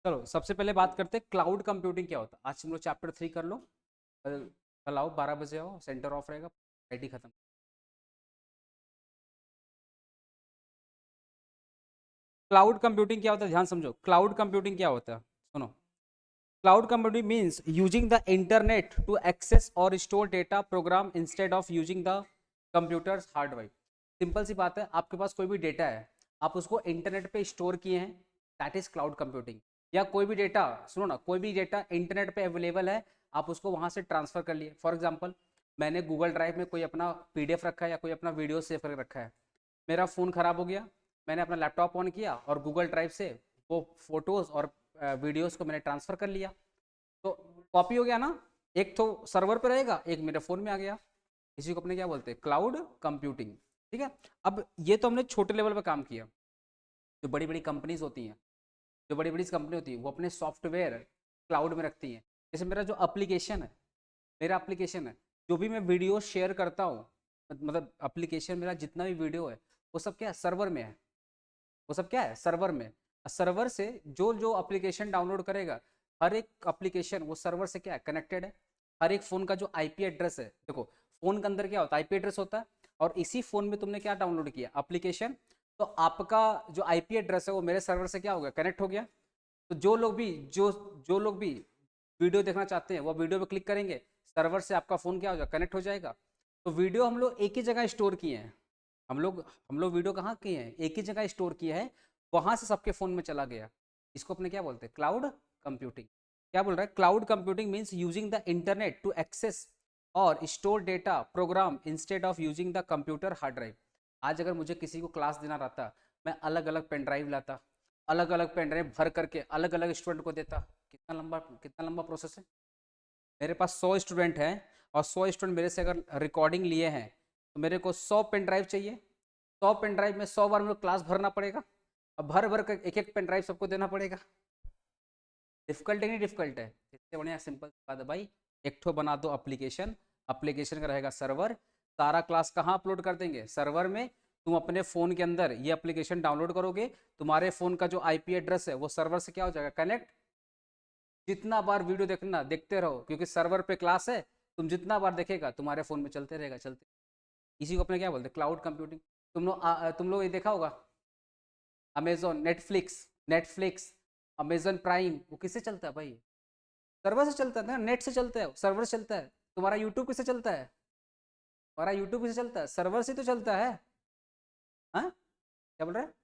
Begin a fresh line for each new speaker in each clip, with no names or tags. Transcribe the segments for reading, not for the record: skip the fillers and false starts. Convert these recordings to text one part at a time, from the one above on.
चलो सबसे पहले बात करते हैं क्लाउड कंप्यूटिंग क्या होता है। आज तुम लोग चैप्टर 3 कर लो, कल आओ 12 बजे आओ, सेंटर ऑफ रहेगा, आईटी खत्म। क्लाउड कंप्यूटिंग क्या होता है ध्यान समझो। क्लाउड कंप्यूटिंग क्या होता है सुनो। Cloud computing means using the internet to access और store data program instead of using the computer's hard drive. Simple सी बात है, आपके पास कोई भी डेटा है, आप उसको इंटरनेट पे स्टोर किए हैं, दैट इज क्लाउड कंप्यूटिंग। या कोई भी डेटा, सुनो ना, कोई भी डेटा इंटरनेट पे अवेलेबल है, आप उसको वहां से ट्रांसफर कर लिए। फॉर एग्जाम्पल, मैंने गूगल ड्राइव में कोई अपना पीडीएफ रखा है या कोई अपना वीडियो सेव कर रखा है, मेरा फ़ोन ख़राब हो गया, मैंने अपना लैपटॉप ऑन किया और गूगल ड्राइव से वो फोटोज़ और वीडियोज़ को मैंने ट्रांसफ़र कर लिया, तो कॉपी हो गया ना। एक तो सर्वर पे रहेगा, एक मेरे फ़ोन में आ गया। इसी को अपने क्या बोलते हैं, क्लाउड कंप्यूटिंग। ठीक है। अब ये तो हमने छोटे लेवल पे काम किया। जो बड़ी बड़ी कंपनीज होती हैं, जो बड़ी बड़ी कंपनी होती है, वो अपने सॉफ्टवेयर क्लाउड में रखती हैं। जैसे मेरा जो एप्लीकेशन है, मेरा एप्लीकेशन है, जो भी मैं वीडियो शेयर करता हूँ, मतलब एप्लीकेशन मेरा जितना भी वीडियो है, वो सब क्या है, सर्वर में है। वो सब क्या है, सर्वर में। सर्वर से जो जो एप्लीकेशन डाउनलोड करेगा, हर एक एप्लीकेशन वो सर्वर से क्या है, कनेक्टेड है। हर एक फ़ोन का जो आईपी एड्रेस है, देखो फ़ोन के अंदर क्या होता है, आईपी एड्रेस होता है, और इसी फ़ोन में तुमने क्या डाउनलोड किया, एप्लीकेशन, तो आपका जो आईपी एड्रेस है वो मेरे सर्वर से क्या हो गया, कनेक्ट हो गया। तो जो लोग भी वीडियो देखना चाहते हैं, वो वीडियो पे क्लिक करेंगे, सर्वर से आपका फ़ोन क्या हो जाएगा, कनेक्ट हो जाएगा। तो वीडियो हम लोग एक ही जगह स्टोर किए हैं। हम लोग वीडियो कहाँ किए हैं, एक ही जगह स्टोर किए हैं, वहां से सबके फ़ोन में चला गया। इसको अपने क्या बोलते हैं, क्लाउड कंप्यूटिंग। क्या बोल रहा है, cloud computing means using the internet to access और store data program instead of using the computer hard drive. आज अगर मुझे किसी को क्लास देना रहता, मैं अलग अलग पेन ड्राइव लाता, अलग अलग पेन ड्राइव भर करके अलग अलग स्टूडेंट को देता। कितना लंबा प्रोसेस है। मेरे पास 100 स्टूडेंट हैं, और 100 स्टूडेंट मेरे से अगर रिकॉर्डिंग लिए हैं, तो मेरे को 100 पेन ड्राइव चाहिए। 100 पेन ड्राइव में 100 बार मेरे को क्लास भरना पड़ेगा, और भर भर कर एक एक पेन ड्राइव सबको देना पड़ेगा। डिफिकल्ट है नहीं डिफिकल्ट है, इससे बढ़िया सिंपल बात है भाई। एक ठो बना दो एप्लीकेशन, एप्लीकेशन का रहेगा सर्वर, सारा क्लास कहाँ अपलोड कर देंगे, सर्वर में। तुम अपने फ़ोन के अंदर ये एप्लीकेशन डाउनलोड करोगे, तुम्हारे फ़ोन का जो आईपी एड्रेस है वो सर्वर से क्या हो जाएगा, कनेक्ट। जितना बार वीडियो देखना देखते रहो, क्योंकि सर्वर पे क्लास है, तुम जितना बार देखेगा तुम्हारे फ़ोन में चलते रहेगा, चलते। इसी को अपने क्या बोलते हैं, क्लाउड कंप्यूटिंग। तुम लोग ये देखा होगा, अमेजोन, नेटफ्लिक्स, अमेजन प्राइम, वो किससे चलता है भाई, सर्वर से चलता है ना, नेट से चलता है, सर्वर से चलता है। तुम्हारा यूट्यूब किससे चलता है, तुम्हारा यूट्यूब किससे चलता है, सर्वर से तो चलता है। हाँ, क्या बोल रहे हैं।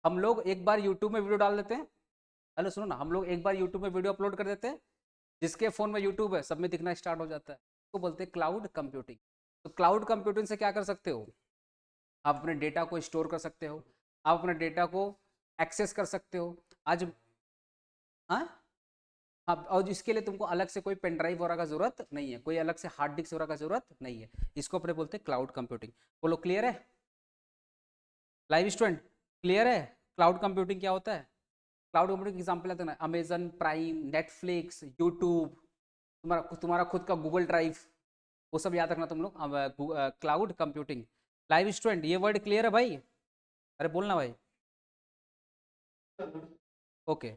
हम लोग एक बार यूट्यूब में वीडियो डाल देते हैं, हेलो सुनो ना, हम लोग एक बार यूट्यूब में वीडियो अपलोड कर देते हैं, जिसके फ़ोन में यूट्यूब है सब में दिखना स्टार्ट हो जाता है। उसको बोलते हैं क्लाउड कंप्यूटिंग। तो क्लाउड कंप्यूटिंग से क्या कर सकते हो, आप अपने डेटा को स्टोर कर सकते हो, आप अपने डेटा को एक्सेस कर सकते हो। आज, हाँ, हाँ, और इसके लिए तुमको अलग से कोई पेन ड्राइव वगैरह का जरूरत नहीं है, कोई अलग से हार्ड डिस्क वगैरह का जरूरत नहीं है। इसको अपने बोलते हैं क्लाउड कंप्यूटिंग। बोलो क्लियर है, लाइव स्टूडेंट, क्लियर है क्लाउड कंप्यूटिंग क्या होता है। क्लाउड कंप्यूटिंग एग्जाम्पल है ना, अमेजन प्राइम, नेटफ्लिक्स, यूट्यूब, तुम्हारा तुम्हारा खुद का गूगल ड्राइव, वो सब याद रखना तुम लोग। Cloud computing. लाइव स्टूडेंट, ये वर्ड क्लियर है भाई, अरे बोलना भाई। ओके।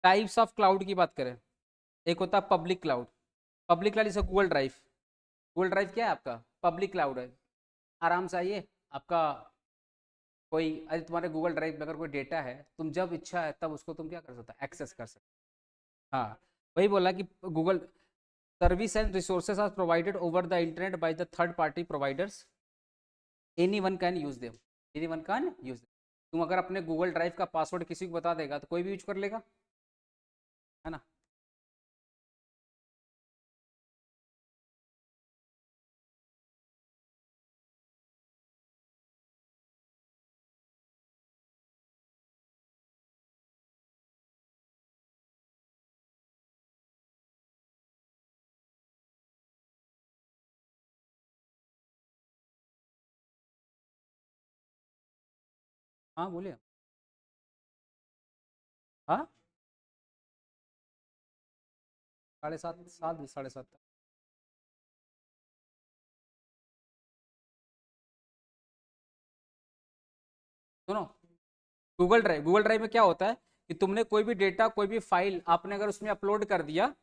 टाइप्स ऑफ क्लाउड की बात करें, एक होता है पब्लिक क्लाउड। पब्लिक क्लाउड जैसे गूगल ड्राइव, गूगल ड्राइव क्या है आपका, पब्लिक क्लाउड है। आराम से आइए, आपका कोई, अरे तुम्हारे गूगल ड्राइव में अगर कोई डेटा है, तुम जब इच्छा है तब उसको तुम क्या कर सकते हो, एक्सेस कर सकते हो। हाँ, वही बोला कि Google service and resources are provided over the internet by the third party providers, anyone can use them, anyone can use them. तुम अगर अपने गूगल ड्राइव का पासवर्ड किसी को बता देगा, तो कोई भी यूज कर लेगा, है ना। हाँ बोलिए। हाँ, 7:30, 7, 7:30 तक। सुनो, गूगल ड्राइव में क्या होता है कि तुमने कोई भी डेटा, कोई भी फाइल आपने अगर उसमें अपलोड कर दिया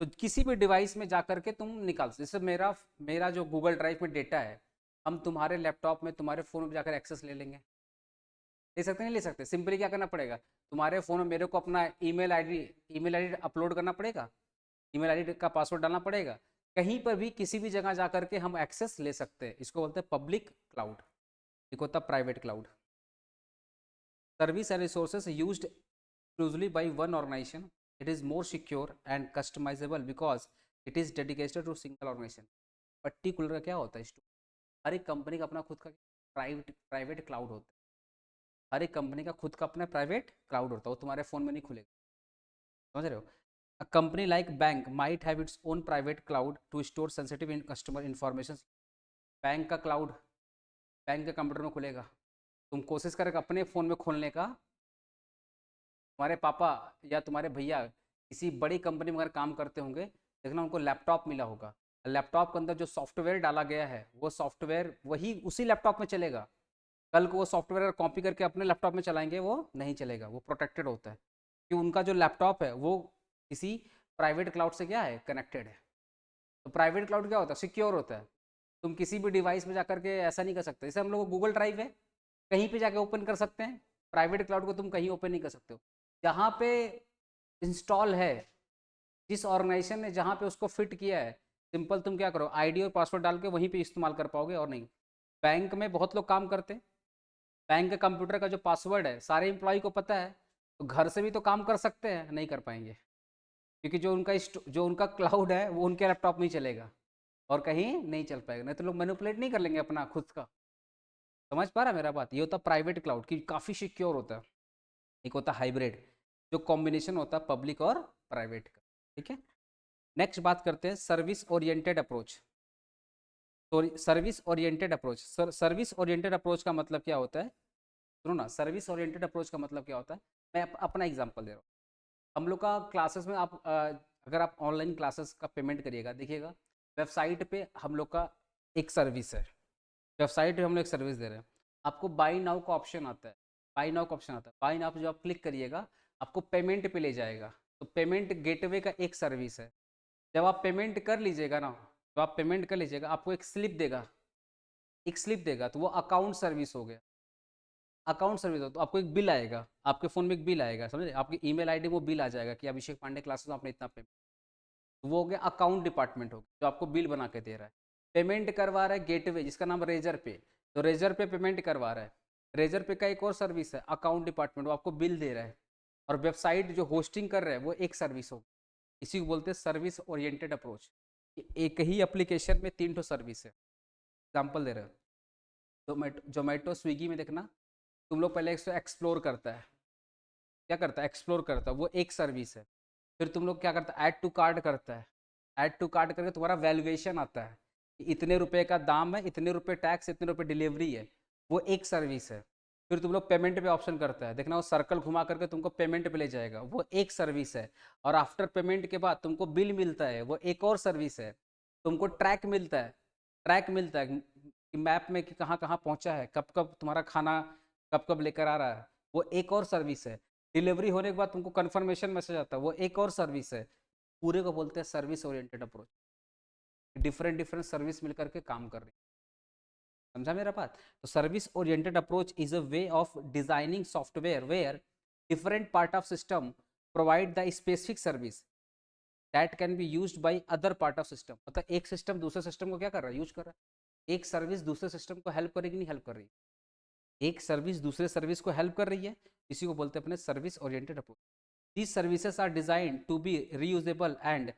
तो किसी भी डिवाइस में जा करके तुम निकाल सकते। जैसे मेरा मेरा जो गूगल ड्राइव में डेटा है, हम तुम्हारे लैपटॉप में, तुम्हारे फ़ोन में जाकर एक्सेस ले लेंगे। ले सकते नहीं ले सकते? सिंपली क्या करना पड़ेगा, तुम्हारे फ़ोन में मेरे को अपना ईमेल आईडी अपलोड करना पड़ेगा, ईमेल आईडी का पासवर्ड डालना पड़ेगा। कहीं पर भी किसी भी जगह जा करके हम एक्सेस ले सकते हैं। इसको बोलते हैं पब्लिक क्लाउड, एक होता है private cloud. Service and resources used exclusively by one organization, it is more secure and customizable because it is dedicated to single organization। Particular का क्या होता है, हर एक कंपनी का अपना खुद का प्राइवेट क्लाउड होता है। हर एक कंपनी का खुद का अपना प्राइवेट क्लाउड होता है, वो तुम्हारे फ़ोन में नहीं खुलेगा। समझ रहे हो? A company like bank might have its own private cloud to store sensitive in customer information. Bank का क्लाउड बैंक के कंप्यूटर में खुलेगा। तुम कोशिश करेगा अपने फ़ोन में खोलने का, तुम्हारे पापा या तुम्हारे भैया किसी बड़ी कंपनी में अगर काम करते होंगे, देखना उनको लैपटॉप मिला होगा। लैपटॉप के अंदर जो सॉफ्टवेयर डाला गया है वो सॉफ्टवेयर वही उसी लैपटॉप में चलेगा। कल को वो सॉफ्टवेयर अगर कॉपी करके अपने लैपटॉप में चलाएंगे वो नहीं चलेगा, वो प्रोटेक्टेड होता है कि उनका जो लैपटॉप है वो किसी प्राइवेट क्लाउड से क्या है, कनेक्टेड है। तो प्राइवेट क्लाउड क्या होता है, सिक्योर होता है। तुम किसी भी डिवाइस में जाकर के ऐसा नहीं कर सकते। जैसे हम लोग गूगल ड्राइव है, कहीं पे जाके ओपन कर सकते हैं, प्राइवेट क्लाउड को तुम कहीं ओपन नहीं कर सकते हो। जहाँ पे इंस्टॉल है, जिस ऑर्गेनाइजेशन ने जहाँ पे उसको फिट किया है, सिंपल तुम क्या करो, आईडी और पासवर्ड डाल के वहीं पे इस्तेमाल कर पाओगे और नहीं। बैंक में बहुत लोग काम करते हैं, बैंक के कंप्यूटर का जो पासवर्ड है सारे एम्प्लॉय को पता है, तो घर से भी तो काम कर सकते हैं, नहीं कर पाएंगे क्योंकि जो उनका क्लाउड है वो उनके लैपटॉप में ही चलेगा और कहीं नहीं चल पाएगा। नहीं तो लोग मैनिपुलेट नहीं कर लेंगे अपना खुद का। समझ पा रहा मेरा बात? ये होता प्राइवेट क्लाउड की, काफ़ी सिक्योर होता है। एक होता हाइब्रिड, जो कॉम्बिनेशन होता है पब्लिक और प्राइवेट का। ठीक है, नेक्स्ट बात करते हैं service oriented approach. Service oriented approach, service oriented approach का मतलब क्या होता है? सुनो ना, सर्विस ओरिएंटेड अप्रोच का मतलब क्या होता है, मैं अपना एग्जांपल दे रहा हूँ। हम लोग का क्लासेस में आप अगर आप ऑनलाइन क्लासेस का पेमेंट करिएगा, देखिएगा वेबसाइट पे हम लोग का एक सर्विस है, वेबसाइट पे हम लोग एक सर्विस दे रहे हैं। आपको बाई नाउ का ऑप्शन आता है, बाई नाउ का ऑप्शन आता है। बाई नाउ पे जो आप क्लिक करिएगा आपको पेमेंट पे ले जाएगा। तो पेमेंट गेटवे का एक सर्विस है। जब आप पेमेंट कर लीजिएगा ना, तो आप पेमेंट कर लीजिएगा, आपको एक स्लिप देगा, एक स्लिप देगा, तो वो अकाउंट सर्विस हो गया। अकाउंट सर्विस हो तो आपको एक बिल आएगा, आपके फ़ोन में एक बिल आएगा, समझे? आपकी ईमेल आईडी वो बिल आ जाएगा कि अभिषेक पांडे क्लासेस में आपने इतना पेमेंट। वो हो गया अकाउंट डिपार्टमेंट, हो गया जो आपको बिल बना के दे रहा है। पेमेंट करवा रहा है गेटवे, जिसका नाम रेजर पे, तो रेजर पे पेमेंट करवा रहा है। रेजर पे का एक और सर्विस है अकाउंट डिपार्टमेंट, वो आपको बिल दे रहा है। और वेबसाइट जो होस्टिंग कर रहा है वो एक सर्विस हो, इसी को बोलते हैं सर्विस ओरिएंटेड अप्रोच। एक ही एप्लीकेशन में 3 ठो सर्विस है। एग्जाम्पल दे रहे हो, जोमेटो स्विगी में देखना, तुम लोग पहले इसको एक्सप्लोर करता है, क्या करता है, एक्सप्लोर करता है, वो एक सर्विस है। फिर तुम लोग क्या करता है, ऐड टू कार्ट करता है। ऐड टू कार्ट करके तुम्हारा वैल्यूएशन आता है, इतने रुपए का दाम है, इतने रुपए टैक्स, इतने रुपए डिलीवरी है, वो एक सर्विस है। फिर तुम लोग पेमेंट पे ऑप्शन करता है, देखना वो सर्कल घुमा करके तुमको पेमेंट पे ले जाएगा, वो एक सर्विस है। और आफ्टर पेमेंट के बाद तुमको बिल मिलता है, वो एक और सर्विस है। तुमको ट्रैक मिलता है, ट्रैक मिलता है कि मैप में कि कहाँ कहाँ पहुँचा है, कब कब तुम्हारा खाना कब कब लेकर आ रहा है, वो एक और सर्विस है। डिलीवरी होने के बाद तुमको कन्फर्मेशन मैसेज आता है, वो एक और सर्विस है। पूरे को बोलते हैं service oriented approach. Different different service मिलकर के काम कर रही है। समझा मेरा बात? तो service oriented approach is a way of designing software where different part of system provide the specific service that can be used by other part of system. मतलब एक सिस्टम दूसरे सिस्टम को क्या कर रहा है, यूज कर रहा है। एक सर्विस दूसरे सिस्टम को हेल्प करेगी, नहीं हेल्प कर रही, एक सर्विस दूसरे सर्विस को हेल्प कर रही है, इसी को बोलते हैं अपने service oriented approach. These services are designed to be reusable and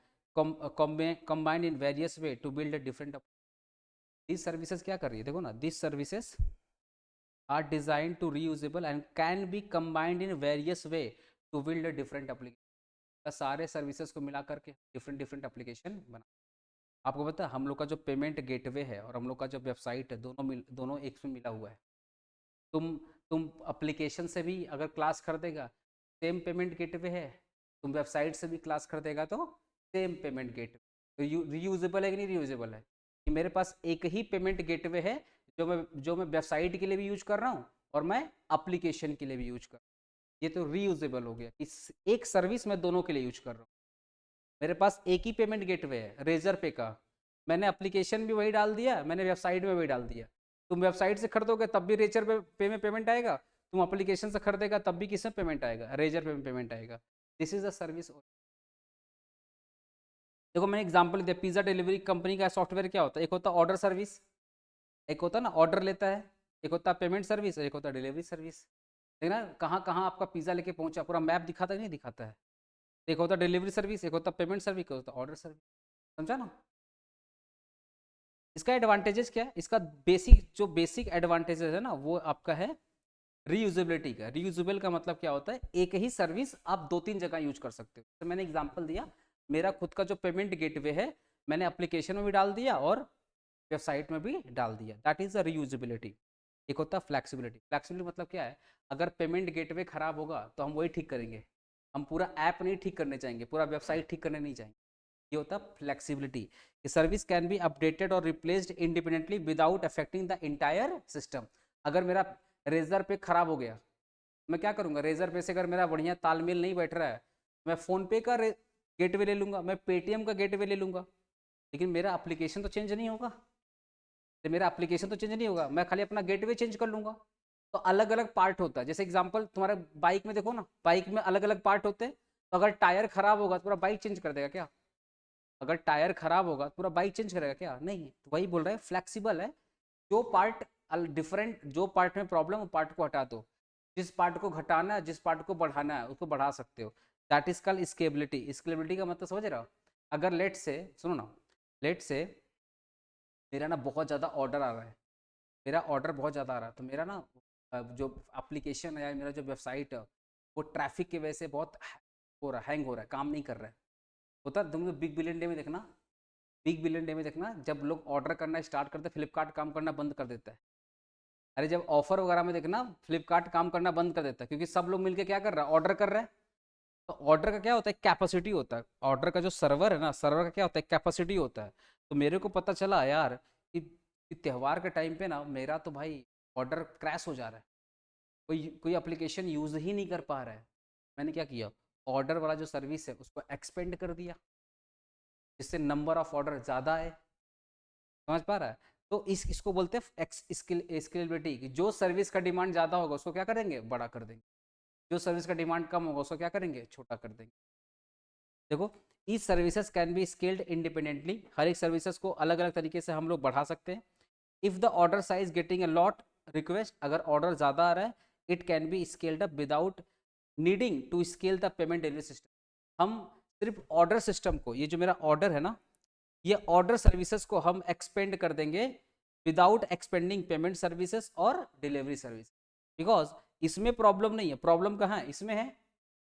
combined in various way to build a different. These services क्या कर रही है, देखो ना, these services are designed to reusable and can be combined in various way to build a different application। सारे services को मिला करके डिफरेंट डिफरेंट एप्लीकेशन बना। आपको पता है हम लोग का जो पेमेंट गेटवे है और हम लोग का जो वेबसाइट है, दोनों एक में मिला हुआ है। तुम एप्लीकेशन से भी अगर क्लास खरीदेगा सेम पेमेंट गेटवे है, तुम वेबसाइट से भी क्लास खरीदेगा तो सेम पेमेंट गेटवे। तो रीयूजेबल है कि नहीं रीयूजेबल है, कि मेरे पास एक ही पेमेंट गेटवे है जो मैं वेबसाइट के लिए भी यूज कर रहा हूँ और मैं एप्लीकेशन के लिए भी यूज कर रहा हूँ। ये तो रीयूजेबल हो गया कि एक सर्विस मैं दोनों के लिए यूज कर रहा हूँ। मेरे पास एक ही पेमेंट गेटवे है रेजर पे का, मैंने एप्लीकेशन भी वही डाल दिया, मैंने वेबसाइट में वही डाल दिया। तुम वेबसाइट से खरीदोगे तब भी रेजर पे में पेमेंट आएगा, तुम एप्लीकेशन से खरीदेगा तब भी किसमें पेमेंट आएगा, रेजर पे में पेमेंट आएगा। This is a service. देखो मैंने एग्जांपल दिया, पिज्जा डिलीवरी कंपनी का सॉफ्टवेयर क्या होता है, एक होता है ऑर्डर सर्विस, एक होता है ना ऑर्डर लेता है, एक होता है पेमेंट सर्विस, एक होता है डिलीवरी सर्विस। देखना कहाँ कहाँ आपका पिज्जा लेके पहुंचा, पूरा मैप दिखाता है नहीं दिखाता है। एक होता है डिलीवरी सर्विस, एक होता है पेमेंट सर्विस, एक होता है ऑर्डर सर्विस। समझा ना। इसका एडवांटेजेस क्या है, इसका बेसिक एडवांटेजेस है ना वो आपका है रीयूजेबिलिटी का। रीयूजेबल का मतलब क्या होता है, एक ही सर्विस आप 2-3 जगह यूज कर सकते हो। तो मैंने एग्जांपल दिया, मेरा खुद का जो पेमेंट गेटवे है मैंने एप्लीकेशन में भी डाल दिया और वेबसाइट में भी डाल दिया, दैट इज अ रीयूजेबिलिटी। एक होता है फ्लैक्सिबिलिटी। फ्लैक्सिबिलिटी मतलब क्या है, अगर पेमेंट गेटवे खराब होगा तो हम वही ठीक करेंगे, हम पूरा ऐप नहीं ठीक करने चाहेंगे, पूरा वेबसाइट ठीक करने नहीं चाहेंगे। ये होता है flexibility. Service can be updated और replaced independently without affecting the entire system. अगर मेरा रेजर पे खराब हो गया, मैं क्या करूंगा, रेजर पे से अगर मेरा बढ़िया तालमेल नहीं बैठ रहा है, मैं फोन पे का गेटवे ले लूंगा, मैं पेटीएम का गेटवे ले लूंगा, लेकिन मेरा एप्लीकेशन तो चेंज नहीं होगा। तो मेरा एप्लीकेशन तो चेंज नहीं होगा, मैं खाली अपना गेटवे चेंज कर लूंगा। तो अलग अलग पार्ट होता है, जैसे एग्जांपल तुम्हारे बाइक में देखो ना, बाइक में अलग अलग पार्ट होते हैं। तो अगर टायर खराब होगा तो पूरा बाइक चेंज कर देगा क्या? अगर टायर खराब होगा तो पूरा बाइक चेंज करेगा क्या? नहीं। तो वही बोल रहे हैं फ्लेक्सिबल है। जो पार्ट डिफरेंट, जो पार्ट में प्रॉब्लम वो पार्ट को हटा दो, जिस पार्ट को घटाना है जिस पार्ट को बढ़ाना है उसको बढ़ा सकते हो। That is called scalability. Scalability का मतलब समझ रहे हो? अगर लेट से सुनो ना, लेट से मेरा ना बहुत ज़्यादा ऑर्डर आ रहा है, मेरा ऑर्डर बहुत ज़्यादा आ रहा है, तो मेरा ना जो एप्लीकेशन है या मेरा जो वेबसाइट है वो ट्रैफिक की वजह से बहुत हो रहा है, हैंग हो रहा है, काम नहीं कर रहा है। होता है तुम बिग बिलियन डे में देखना, बिग बिलियन डे में देखना जब लोग ऑर्डर करना स्टार्ट करते हैं फ्लिपकार्ट काम करना बंद कर देता है। अरे जब ऑफर वगैरह में देखना फ्लिपकार्ट काम करना बंद कर देता है, क्योंकि सब लोग मिलकर क्या कर रहा है, ऑर्डर कर रहे हैं। तो ऑर्डर का क्या होता है, कैपेसिटी होता है। ऑर्डर का जो सर्वर है ना, सर्वर का क्या होता है, कैपेसिटी होता है। तो मेरे को पता चला यार कि त्यौहार के टाइम पे ना मेरा तो भाई ऑर्डर क्रैश हो जा रहा है, कोई कोई एप्लीकेशन यूज़ ही नहीं कर पा रहा है। मैंने क्या किया, ऑर्डर वाला जो सर्विस है उसको एक्सपेंड कर दिया, जिससे नंबर ऑफ ऑर्डर ज़्यादा आए। समझ पा रहा है? तो इसको बोलते हैं स्केलेबिलिटी, कि जो सर्विस का डिमांड ज़्यादा होगा उसको क्या करेंगे, बड़ा कर देंगे, जो सर्विस का डिमांड कम होगा उसको क्या करेंगे, छोटा कर देंगे। देखो each services can be scaled independently, हर एक सर्विसेज को अलग अलग तरीके से हम लोग बढ़ा सकते हैं। If the order size getting a lot request, अगर ऑर्डर ज़्यादा आ रहा है, it can be scaled up without needing to scale the payment delivery system. हम सिर्फ ऑर्डर सिस्टम को, ये जो मेरा ऑर्डर है ना, ये ऑर्डर सर्विसेज को हम एक्सपेंड कर देंगे विदाउट एक्सपेंडिंग पेमेंट सर्विसेज और डिलीवरी सर्विस। बिकॉज इसमें प्रॉब्लम नहीं है, प्रॉब्लम कहाँ है, इसमें है।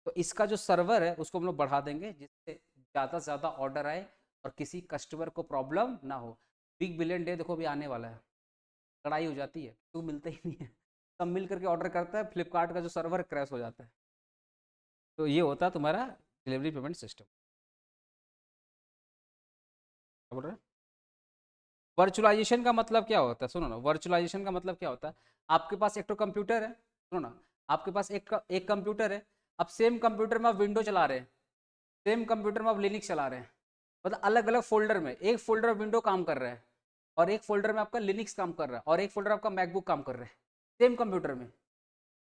तो इसका जो सर्वर है उसको हम लोग बढ़ा देंगे जिससे ज़्यादा से ज़्यादा ऑर्डर आए और किसी कस्टमर को प्रॉब्लम ना हो। बिग बिलियन डे देखो अभी आने वाला है, लड़ाई हो जाती है तो मिलता ही नहीं है, सब मिल करके ऑर्डर करता है, फ्लिपकार्ट का जो सर्वर क्रैश हो जाता है। तो ये होता है तुम्हारा डिलीवरी पेमेंट सिस्टम। क्या बोल रहे हैं? वर्चुअलाइजेशन का मतलब क्या होता है, सुनो ना, वर्चुअलाइजेशन का मतलब क्या होता है, आपके पास एक तो कंप्यूटर है, सुनो ना, आपके पास एक कंप्यूटर है, अब सेम कंप्यूटर में आप विंडो चला रहे हैं, सेम कंप्यूटर में आप लिनक्स चला रहे हैं, मतलब अलग अलग फोल्डर में, एक फोल्डर विंडो काम कर रहा है और एक फोल्डर में आपका लिनक्स काम कर रहा है और एक फोल्डर आपका मैकबुक काम कर रहा है, सेम कंप्यूटर में।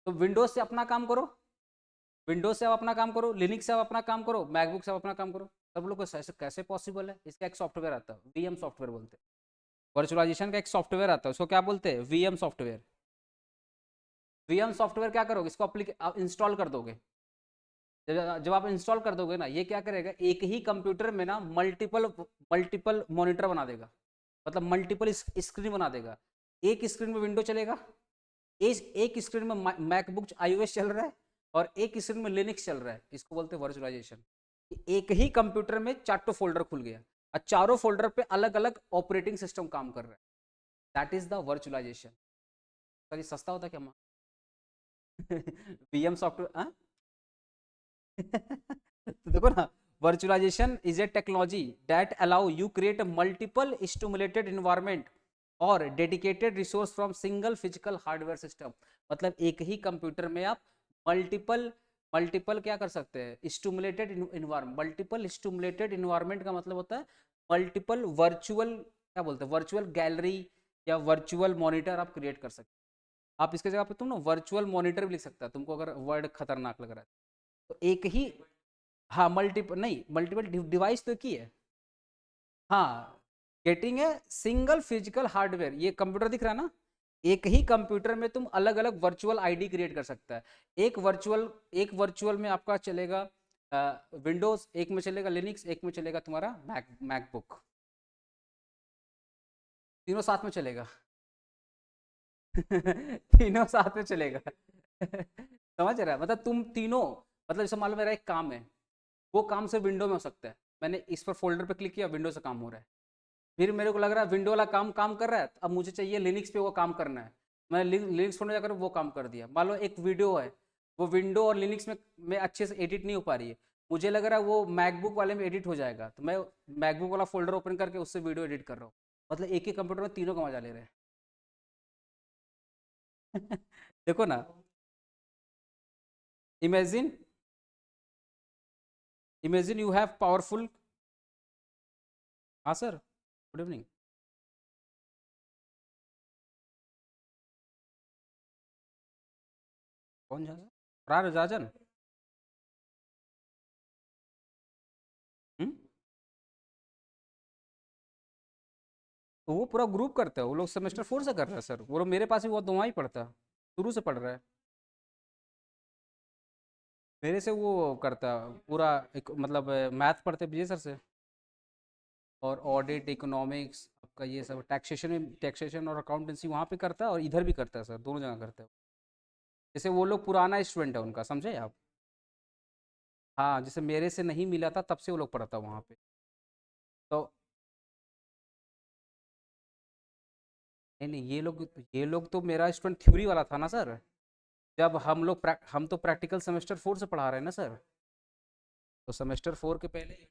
तो विंडोज से अपना काम करो, विंडोज से आप अपना काम करो, लिनक्स से आप अपना काम करो, मैकबुक से आप अपना काम करो। सब लोग को कैसे पॉसिबल है? इसका एक सॉफ्टवेयर आता है, वीएम सॉफ्टवेयर बोलते हैं। वर्चुअलाइजेशन का एक सॉफ्टवेयर आता है, उसको क्या बोलते हैं, वीएम सॉफ्टवेयर। वीएम सॉफ्टवेयर क्या करोगे, इसको आप इंस्टॉल कर दोगे। जब आप इंस्टॉल कर दोगे ना, ये क्या करेगा, एक ही कंप्यूटर में ना मल्टीपल मल्टीपल मॉनिटर बना देगा, मतलब मल्टीपल स्क्रीन बना देगा। एक स्क्रीन में विंडो चलेगा, एक स्क्रीन में मैकबुक आईओएस चल रहा है और एक स्क्रीन में लिनक्स चल रहा है। इसको बोलते हैं वर्चुअलाइजेशन। एक ही कंप्यूटर में चारों फोल्डर खुल गया और चारों फोल्डर पे अलग अलग ऑपरेटिंग सिस्टम काम कर रहा है। That is the virtualisation. Sir ये सस्ता होता क्या? वीएम सॉफ्टवेयर तो देखो ना, virtualisation is a technology that allow you create a multiple stimulated environment और dedicated resource from single physical hardware system. मतलब एक ही कंप्यूटर में आप मल्टीपल मल्टीपल क्या कर सकते हैं, stimulated environment. Multiple stimulated environment का मतलब होता है मल्टीपल वर्चुअल, क्या बोलते हैं, वर्चुअल गैलरी या वर्चुअल मॉनिटर आप क्रिएट कर सकते हैं। आप इसके जगह पे तुम ना वर्चुअल मॉनिटर भी लिख सकता है, तुमको अगर वर्ड खतरनाक लग रहा है तो एक ही। हाँ मल्टीपल नहीं, मल्टीपल डिवाइस तो एक ही है। हाँ, गेटिंग है सिंगल फिजिकल हार्डवेयर, ये कंप्यूटर दिख रहा है ना, एक ही कंप्यूटर में तुम अलग अलग वर्चुअल आईडी क्रिएट कर सकता है। एक वर्चुअल में आपका चलेगा विंडोज, एक में चलेगा लिनक्स, एक में चलेगा तुम्हारा मैकबुक, तीनों साथ में चलेगा। तीनों साथ में चलेगा। समझ रहा है, मतलब तुम तीनों, मतलब जैसे मान लो मेरा एक काम है, वो काम से विंडो में हो सकता है, मैंने इस पर फोल्डर पे क्लिक किया, विंडो से काम हो रहा है। फिर मेरे को लग रहा है विंडो वाला काम काम कर रहा है, अब मुझे चाहिए लिनक्स पे वो काम करना है, मैं लिनक्स फोल्डर जाकर वो काम कर दिया। मान लो एक वीडियो है, वो विंडो और लिनक्स में अच्छे से एडिट नहीं हो पा रही है, मुझे लग रहा है वो मैकबुक वाले में एडिट हो जाएगा, तो मैं मैकबुक वाला फोल्डर ओपन करके उससे वीडियो एडिट कर रहा हूँ। मतलब एक ही कंप्यूटर में तीनों का मजा ले रहे हैं। देखो ना, imagine imagine you have powerful. हाँ सर, गुड इवनिंग। कौन जा रार जाजन? हम्म? तो वो पूरा ग्रुप करता है, वो लोग सेमेस्टर 4 से कर रहे हैं सर, वो लोग मेरे पास भी वो दुआ ही पढ़ता है, शुरू से पढ़ रहा है। मेरे से वो करता है पूरा, एक मतलब मैथ पढ़ते विजय सर से, और ऑडिट इकोनॉमिक्स आपका ये सब टैक्सेशन में, टैक्सेशन और अकाउंटेंसी वहाँ पे करता है, और इधर भी करता है सर, दोनों जगह करता है। जैसे वो लोग पुराना स्टूडेंट है उनका, समझे आप। हाँ, जैसे मेरे से नहीं मिला था तब से वो लोग पढ़ता वहाँ पे। तो नहीं नहीं, ये लोग तो मेरा स्टूडेंट थ्योरी वाला था ना सर, जब हम तो प्रैक्टिकल सेमेस्टर 4 से पढ़ा रहे हैं ना सर, तो सेमेस्टर 4 के पहले।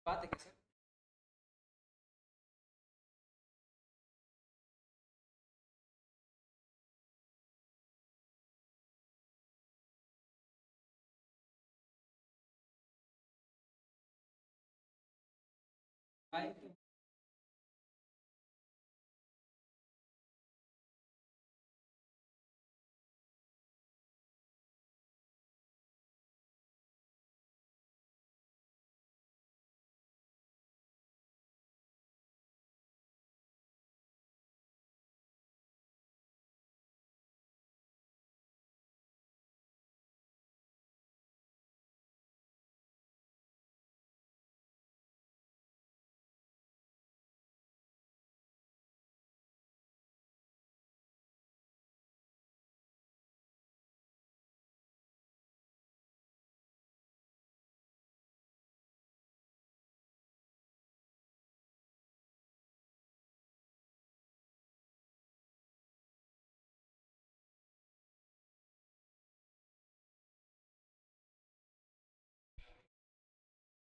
बात है क्या सर?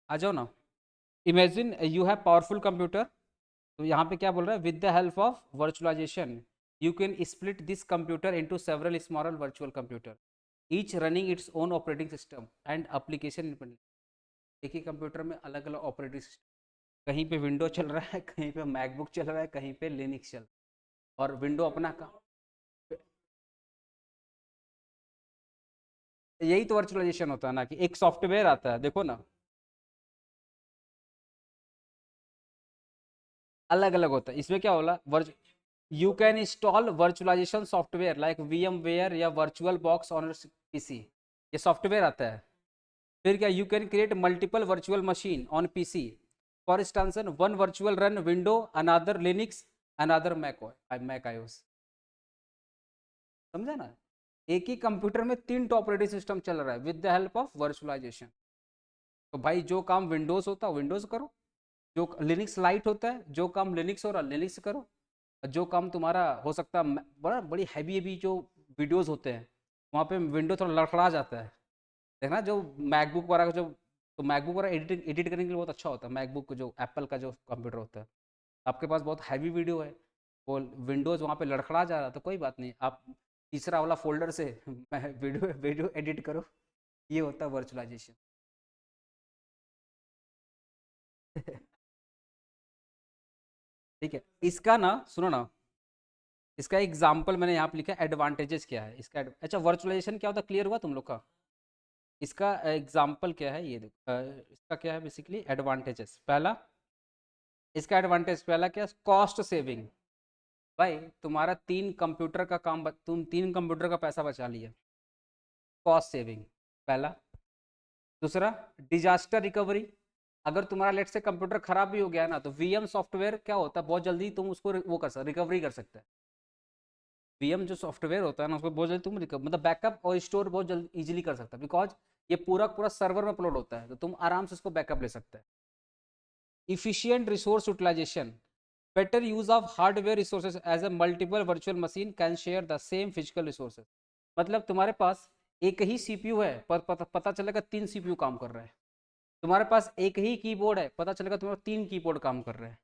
आ जाओ ना। Imagine you have powerful computer, तो यहाँ पे क्या बोल रहा है, with the help of virtualization you can split this computer into several small virtual computer, each running its own operating system and application independent. एक ही कंप्यूटर में अलग अलग ऑपरेटिंग सिस्टम, कहीं पे विंडो चल रहा है, कहीं पे मैकबुक चल रहा है, कहीं पे लिनक्स चल रहा है, और विंडो अपना काम। यही तो वर्चुअलाइजेशन होता है ना, कि एक सॉफ्टवेयर आता है, देखो ना, अलग अलग होता है। इसमें क्या होला, you can install virtualization software like VMware या वर्चुअल बॉक्स ऑन पीसी, ये सॉफ्टवेयर आता है। फिर क्या, you can create multiple virtual machine on PC, for instance one virtual run window, another Linux, another Mac iOS. समझा ना, एक ही कंप्यूटर में तीन ऑपरेटिंग सिस्टम चल रहा है with the help of virtualization. तो भाई जो काम विंडोज होता है विंडोज करो, जो लिनक्स लाइट होता है, जो काम लिनक्स हो रहा लिनक्स करो, जो काम तुम्हारा हो सकता है बड़ा बड़ी हैवी हैवी जो वीडियोस होते हैं वहाँ पे विंडो थोड़ा लड़खड़ा जाता है, देखना जो मैकबुक वगैरह का जो, तो मैकबुक वगैरह एडिट एडिट करने के लिए बहुत अच्छा होता है, मैकबुक जो एप्पल का जो कंप्यूटर होता है। आपके पास बहुत हैवी वीडियो है, वो विंडोज़ वहाँ पे लड़खड़ा जा रहा है, तो कोई बात नहीं, आप तीसरा वाला फोल्डर से वीडियो वीडियो एडिट करो, ये होता है वर्चुअलाइजेशन। ठीक है, इसका ना सुनो ना, इसका एग्जाम्पल मैंने यहाँ पे लिखा है, एडवांटेजेस क्या है इसका। अच्छा, वर्चुअलाइजेशन क्या होता है, क्लियर हुआ तुम लोग का? इसका एग्जाम्पल क्या है, ये देखो, इसका क्या है बेसिकली एडवांटेजेस। पहला, इसका एडवांटेज पहला क्या, कॉस्ट सेविंग। भाई तुम्हारा 3 कंप्यूटर का काम तुम 3 कंप्यूटर का पैसा बचा लिया, कॉस्ट सेविंग पहला। दूसरा, डिजास्टर रिकवरी। अगर तुम्हारा लेट से कंप्यूटर खराब भी हो गया ना, तो वीएम सॉफ्टवेयर क्या होता है, बहुत जल्दी तुम उसको वो कर सकते, रिकवरी कर सकते हैं। वीएम जो सॉफ्टवेयर होता है ना, उसको बहुत जल्दी तुम मतलब बैकअप और स्टोर बहुत जल्दी इजीली कर सकते हैं, बिकॉज ये पूरा पूरा सर्वर में अपलोड होता है, तो तुम आराम से उसको बैकअप ले सकते हैं। Efficient resource utilization. Better use of hardware resources as a multiple virtual machine can share the same physical resources. मतलब तुम्हारे पास एक ही सीपीयू है, पर पता चलेगा 3 सीपीयू काम कर रहा है। तुम्हारे पास एक ही कीबोर्ड है, पता चलेगा तुम्हारे 3 कीबोर्ड काम कर रहे हैं।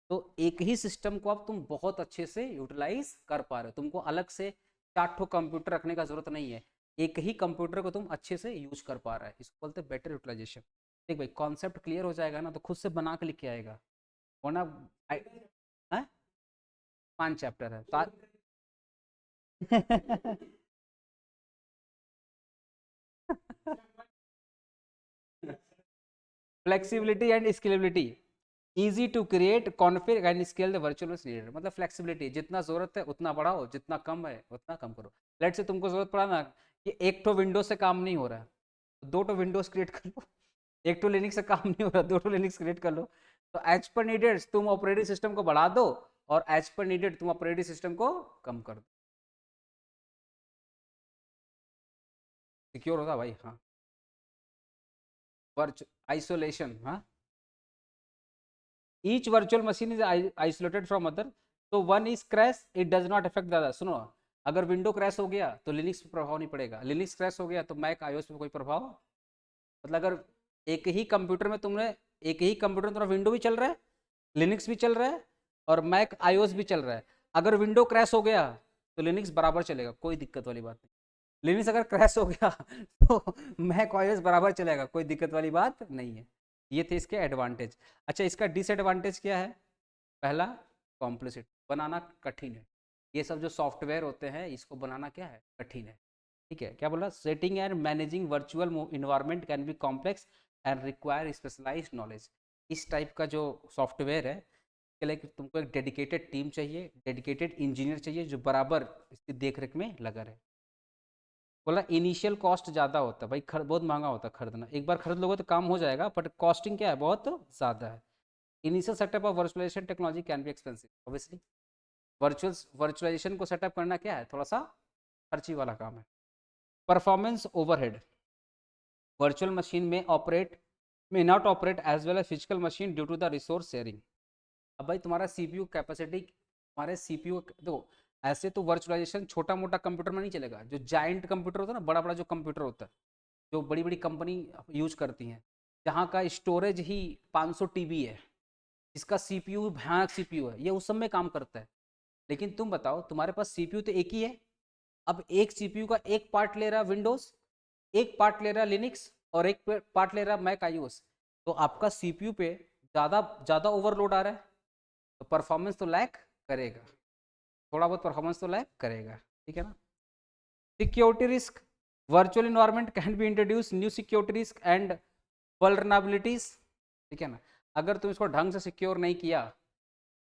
तो एक ही सिस्टम को अब तुम बहुत अच्छे से यूटिलाइज कर पा रहे हो, तुमको अलग से 4 कंप्यूटर रखने का जरूरत नहीं है, एक ही कंप्यूटर को तुम अच्छे से यूज कर पा रहा है, इसको बोलते हैं बेटर यूटिलाइजेशन। देख भाई, कॉन्सेप्ट क्लियर हो जाएगा ना, तो खुद से बना के लिख के आएगा, वरना है 5 चैप्टर है flexibility and scalability. Easy to create configure and scale the virtual machine. मतलब फ्लेक्सिबिलिटी, जितना जरूरत है उतना बढ़ाओ, जितना कम है उतना कम करो। लेट से तुमको जरूरत पड़ा ना कि एक तो विंडोज से काम नहीं हो रहा है, तो 2 विंडोज क्रिएट कर लो। एक तो लिनक्स से काम नहीं हो रहा, 2 लिनक्स क्रिएट कर लो। तो एज पर नीडेड तुम ऑपरेटिंग सिस्टम को बढ़ा दो, और एज पर नीडेड तुम ऑपरेटिंग सिस्टम को कम कर दो। सिक्योर होगा भाई, हाँ। वर्च आइसोलेशन, हाँ। Each virtual machine is isolated from other, तो one is crash it does not affect the other. सुनो, अगर विंडो क्रैश हो गया तो लिनक्स पे प्रभाव नहीं पड़ेगा, लिनक्स क्रैश हो गया तो मैक आईओएस पे कोई प्रभाव। मतलब अगर एक ही कंप्यूटर में तुमने, एक ही कंप्यूटर में तुम्हारा विंडो भी चल रहा है, लिनक्स भी चल रहा है, और मैक आईओएस भी चल रहा है, अगर विंडो क्रैश हो गया तो लिनक्स बराबर चलेगा, कोई दिक्कत वाली बात नहीं। लिनक्स अगर क्रैश हो गया तो मैक ओएस बराबर चलेगा, कोई दिक्कत वाली बात नहीं है। ये थे इसके एडवांटेज। अच्छा, इसका डिसएडवांटेज क्या है? पहला, कॉम्प्लिसिटी, बनाना कठिन है। ये सब जो सॉफ्टवेयर होते हैं इसको बनाना क्या है, कठिन है। ठीक है, क्या बोला, setting and managing virtual environment can be complex and require specialized knowledge. इस टाइप का जो सॉफ्टवेयर है इसके लिए तुमको एक डेडिकेटेड टीम चाहिए, डेडिकेटेड इंजीनियर चाहिए जो बराबर इसकी देख रेख में लगा रहे। बोला इनिशियल कॉस्ट ज़्यादा होता है भाई, बहुत महंगा होता है खरीदना, एक बार खरीद लोगे तो काम हो जाएगा, बट कॉस्टिंग क्या है, बहुत ज़्यादा है। Initial setup of virtualization technology can be expensive obviously. Virtualization को सेटअप करना क्या है, थोड़ा सा खर्ची वाला काम है। परफॉर्मेंस ओवरहेड, वर्चुअल मशीन में ऑपरेट में not operate as well as physical machine due to the resource sharing. अब भाई तुम्हारा सीपीयू कैपेसिटी, तुम्हारे सीपीयू देखो, ऐसे तो वर्चुअलाइजेशन छोटा मोटा कंप्यूटर में नहीं चलेगा, जो जाइंट कंप्यूटर होता है ना, बड़ा बड़ा जो कंप्यूटर होता है, जो बड़ी बड़ी कंपनी यूज करती हैं, जहाँ का स्टोरेज ही 500 टीबी है, इसका सीपीयू भयानक सीपीयू है, ये उस सब में काम करता है। लेकिन तुम बताओ, तुम्हारे पास सीपीयू तो एक ही है, अब एक सीपीयू का एक पार्ट ले रहा विंडोज, एक पार्ट ले रहा लिनक्स, और एक पार्ट ले रहा मैक आईओएस, तो आपका सीपीयू पे ज़्यादा ज़्यादा ओवरलोड आ रहा है, तो परफॉर्मेंस तो लैक करेगा, थोड़ा बहुत परफॉर्मेंस तो लैक करेगा। ठीक है ना। Security risk, virtual environment can be introduce new security risk and vulnerabilities. ठीक है ना, अगर तुम इसको ढंग से सिक्योर नहीं किया,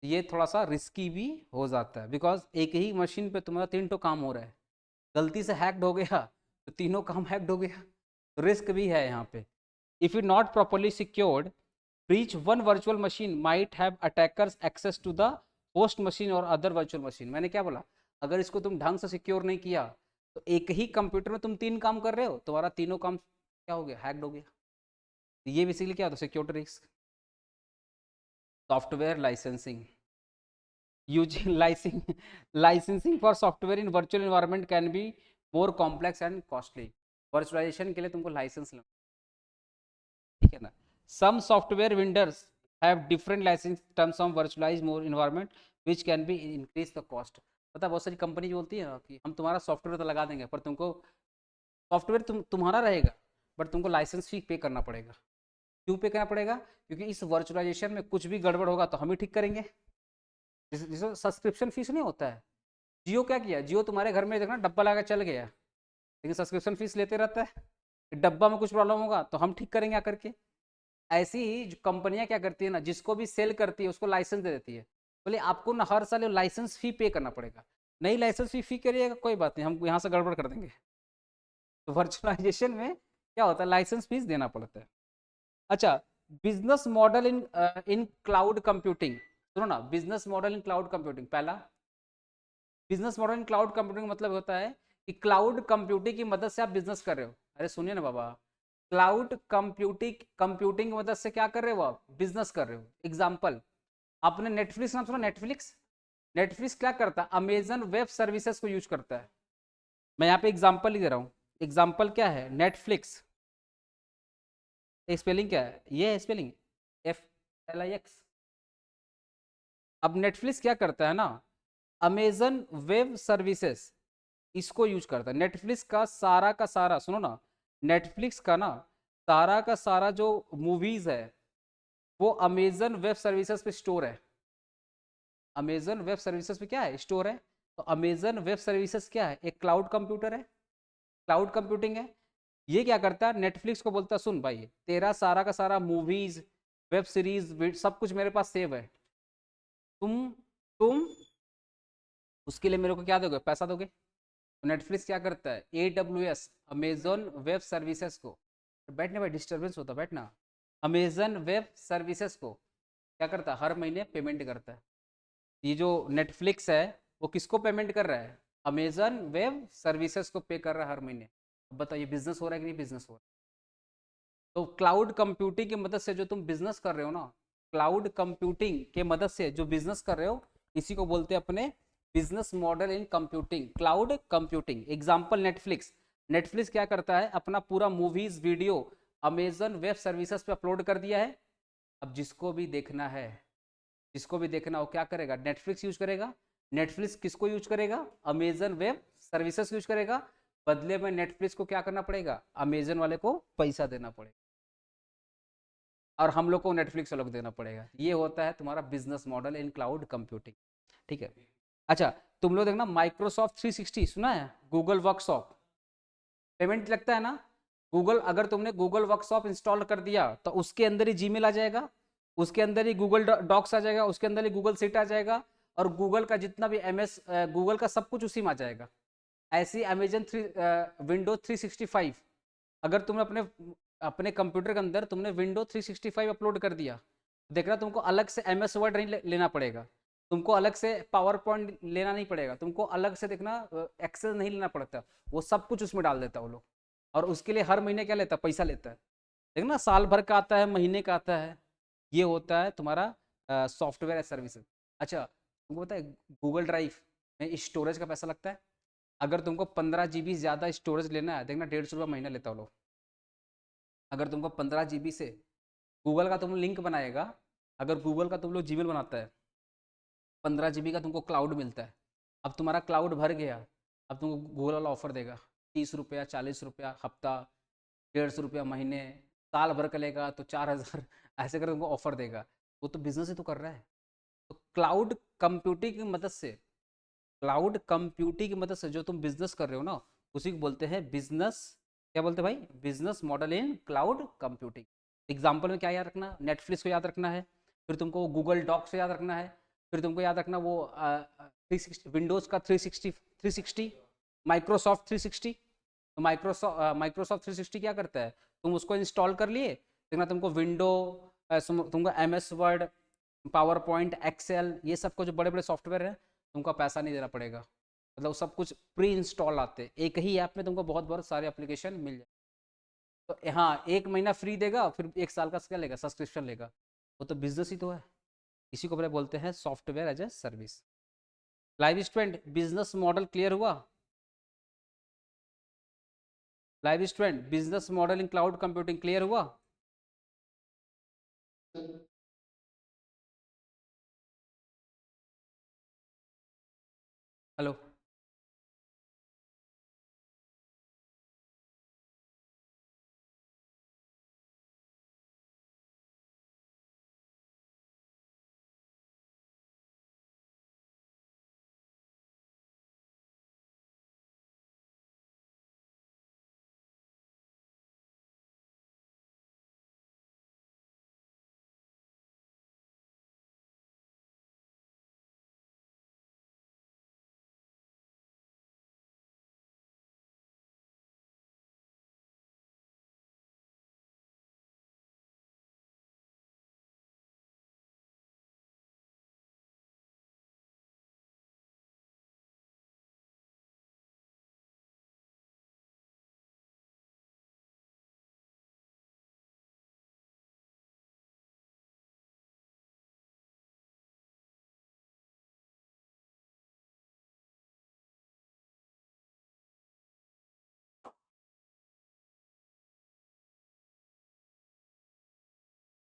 ये थोड़ा सा रिस्की भी हो जाता है, बिकॉज एक ही मशीन पे तुम्हारा 3 काम हो रहा है, गलती से हैक्ड हो गया तो 3 काम हैक्ड हो गया, तो रिस्क भी है यहाँ पे। If you not properly secured, breach one virtual machine might have attackers access to the host machine और other virtual machine। मैंने क्या बोला, अगर इसको तुम ढंग से सिक्योर नहीं किया, तो एक ही कंप्यूटर में तुम 3 काम कर रहे हो, तुम्हारा 3 काम क्या हो गया, हैक्ड हो गया। ये बेसिकली क्या होता है, security risk. Software licensing, using licensing for software in virtual environment can be more complex and costly. Virtualization के लिए तुमको लाइसेंस लेना, ठीक है ना. Some software vendors have different license terms of virtualize more environment which can be increase the cost. पता बहुत सारी कंपनी जो बोलती है ना कि हम तुम्हारा सॉफ्टवेयर तो लगा देंगे पर तुमको सॉफ्टवेयर तुम्हारा रहेगा बट तुमको लाइसेंस फी पे करना पड़ेगा. क्यों पे करना पड़ेगा? क्योंकि इस वर्चुअलाइजेशन में कुछ भी गड़बड़ होगा तो हम ही ठीक करेंगे. जिसमें सब्सक्रिप्शन फीस नहीं होता है. जियो क्या किया, जियो तुम्हारे घर में देखना डब्बा लगा चल गया, लेकिन सब्सक्रिप्शन फीस लेते रहता है. डब्बा में कुछ प्रॉब्लम होगा तो हम ठीक करेंगे आकर के. ऐसी ही जो कंपनियां क्या करती है ना, जिसको भी सेल करती है उसको लाइसेंस दे देती है. बोले आपको ना हर साल लाइसेंस फी पे करना पड़ेगा. नहीं लाइसेंस फी करिएगा कोई बात नहीं, हम यहाँ से गड़बड़ कर देंगे. तो वर्चुअलाइजेशन में क्या होता है, लाइसेंस फीस देना पड़ता है. अच्छा, बिजनेस मॉडल इन इन क्लाउड कंप्यूटिंग. सुनो ना, business model in cloud computing. पहला business model in cloud computing मतलब होता है कि क्लाउड कंप्यूटिंग की मदद से आप बिजनेस कर रहे हो. अरे सुनिए ना बाबा, क्लाउड कंप्यूटिंग की मदद से क्या कर रहे हो आप, बिजनेस कर रहे हो. एग्जाम्पल, आपने नेटफ्लिक्स नाम सुना? नेटफ्लिक्स. नेटफ्लिक्स क्या करता है, अमेजन वेब सर्विसेज को यूज करता है. मैं यहाँ पे एग्जाम्पल ही दे रहा हूँ. एग्जाम्पल क्या है, नेटफ्लिक्स. स्पेलिंग क्या है, ये है स्पेलिंग FLIX. अब नेटफ्लिक्स क्या करता है ना, अमेजन वेब सर्विसेज इसको यूज करता है. नेटफ्लिक्स का सारा सुनो ना, नेटफ्लिक्स का ना सारा का सारा जो मूवीज है वो अमेजन वेब सर्विसेज पे स्टोर है. अमेजन वेब सर्विसेज पे क्या है, स्टोर है. तो अमेजन वेब सर्विसेज क्या है, एक क्लाउड कंप्यूटर है, क्लाउड कंप्यूटिंग है. ये क्या करता है, नेटफ्लिक्स को बोलता है सुन भाई, तेरा सारा का सारा मूवीज वेब सीरीज सब कुछ मेरे पास सेव है. तुम उसके लिए मेरे को क्या दोगे, पैसा दोगे. तो नेटफ्लिक्स क्या करता है, AWS अमेजन वेब सर्विसेज को, बैठने भाई डिस्टर्बेंस होता, बैठना. अमेजन वेब सर्विसेज को क्या करता है, हर महीने पेमेंट करता है. ये जो नेटफ्लिक्स है वो किसको पेमेंट कर रहा है, अमेजन वेब सर्विसेज को पे कर रहा है हर महीने. अब बताइए बिजनेस हो रहा है कि नहीं बिजनेस हो रहा है. तो क्लाउड कंप्यूटिंग की मदद से जो तुम बिजनेस कर रहे हो ना, क्लाउड कंप्यूटिंग के मदद से जो बिजनेस कर रहे हो, इसी को बोलते हैं अपने business model in computing, cloud computing. Example Netflix. Netflix क्या करता है, अपना पूरा movies video Amazon web services पे अपलोड कर दिया है. अब जिसको भी देखना है, जिसको भी देखना हो क्या करेगा, नेटफ्लिक्स यूज करेगा. नेटफ्लिक्स किसको यूज करेगा, अमेजन वेब सर्विसेज यूज करेगा. बदले में नेटफ्लिक्स को क्या करना पड़ेगा, अमेजन वाले को पैसा देना पड़ेगा और हम लोग को नेटफ्लिक्स वालों को देना पड़ेगा. ये होता है तुम्हारा business model in cloud computing, ठीक है. अच्छा, तुम लोग देखना माइक्रोसॉफ्ट 360 सुना है, गूगल वर्कशॉप. पेमेंट लगता है ना. गूगल, अगर तुमने गूगल वर्कशॉप इंस्टॉल कर दिया तो उसके अंदर ही जीमेल आ जाएगा, उसके अंदर ही गूगल डॉक्स आ जाएगा, उसके अंदर ही गूगल सीट आ जाएगा और गूगल का जितना भी MS गूगल का सब कुछ उसी में आ जाएगा. ऐसी अमेजन विंडो 365 अगर तुमने अपने अपने कंप्यूटर के अंदर तुमने विंडो 365 अपलोड कर दिया, देखना तुमको अलग से MS वर्ड नहीं लेना पड़ेगा, तुमको अलग से पावर पॉइंट लेना नहीं पड़ेगा, तुमको अलग से देखना एक्सेल नहीं लेना पड़ता. वो सब कुछ उसमें डाल देता वो लोग. और उसके लिए हर महीने क्या लेता है, पैसा लेता है. देखना साल भर का आता है, महीने का आता है. ये होता है तुम्हारा सॉफ्टवेयर एज सर्विसेज. अच्छा, तुमको पता है गूगल ड्राइव में स्टोरेज का पैसा लगता है. अगर तुमको 15 GB ज़्यादा स्टोरेज लेना है, देखना 150 रुपये महीना लेता हो लोग. अगर तुमको 15 GB से गूगल का तुम लिंक बनाएगा, अगर गूगल का तुम लोग जीमेल बनाता है, 15 GB का तुमको क्लाउड मिलता है. अब तुम्हारा क्लाउड भर गया, अब तुमको गूगल वाला ऑफर देगा 30 रुपया, 40 रुपया हफ्ता, 150 रुपया महीने, साल भर का लेगा तो 4000 ऐसे कर तुमको ऑफर देगा. वो तो बिजनेस ही तो कर रहा है. तो क्लाउड कंप्यूटिंग की मदद से, क्लाउड कंप्यूटिंग की मदद से जो तुम बिजनेस कर रहे हो ना, उसी को बोलते हैं बिजनेस, क्या बोलते हैं भाई, business model in cloud computing. Example में क्या याद रखना, नेटफ्लिक्स को याद रखना है, फिर तुमको गूगल डॉक्स को याद रखना है, फिर तुमको याद रखना वो 360 विंडोज़ का 360 माइक्रोसॉफ्ट 360. तो माइक्रोसॉफ्ट 360 क्या करता है, तुम उसको इंस्टॉल कर लिए, देखना तुमको विंडो, तुमको MS Word, PowerPoint, Excel, ये सब को जो बड़े बड़े सॉफ्टवेयर है तुमको पैसा नहीं देना पड़ेगा. मतलब सब कुछ प्री इंस्टॉल आते, एक ही ऐप में तुमको बहुत बहुत सारे एप्लीकेशन मिल जाए. तो हाँ, 1 महीना फ्री देगा, फिर 1 साल का क्या लेगा, सब्सक्रिप्शन लेगा. वो तो बिजनेस ही तो है. इसी को अपने बोलते हैं software as a service. Live student business model clear हुआ? Live student business model in cloud computing clear हुआ? हेलो।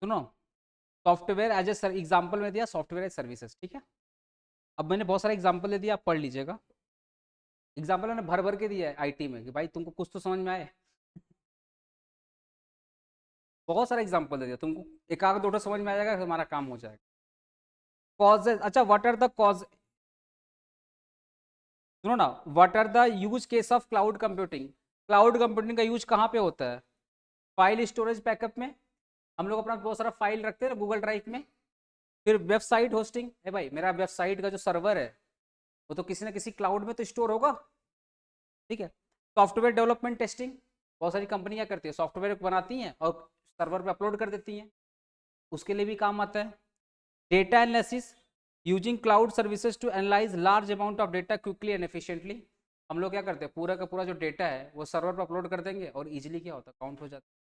सुनो, सॉफ्टवेयर एज ए एग्जाम्पल में दिया सॉफ्टवेयर एज सर्विसेज, ठीक है। अब मैंने बहुत सारे एग्जाम्पल दे दिया, आप पढ़ लीजिएगा। एग्जाम्पल मैंने भर भर के दिया है आईटी में कि भाई तुमको कुछ तो समझ में आए। बहुत सारे एग्जाम्पल दे दिया तुमको, एक आध दो तो समझ में आ जाएगा, हमारा काम हो जाएगा। कॉजेज, अच्छा व्हाट आर द कॉज, सुनो ना, what are the use case of cloud computing. Cloud computing का यूज कहाँ पे होता है? फाइल स्टोरेज बैकअप में, हम लोग अपना बहुत सारा फाइल रखते हैं ना गूगल ड्राइव में। फिर वेबसाइट होस्टिंग है, भाई मेरा वेबसाइट का जो सर्वर है वो तो किसी ना किसी क्लाउड में तो स्टोर होगा, ठीक है। सॉफ्टवेयर डेवलपमेंट टेस्टिंग, बहुत सारी कंपनियां करती है, सॉफ्टवेयर बनाती हैं और सर्वर पे अपलोड कर देती हैं, उसके लिए भी काम आता है। Data analysis, using cloud services to analyse large amount of data quickly and efficiently. हम लोग क्या करते हैं, पूरा का पूरा जो डेटा है वो सर्वर पर अपलोड कर देंगे और इजीली क्या होता है, काउंट हो जाता है।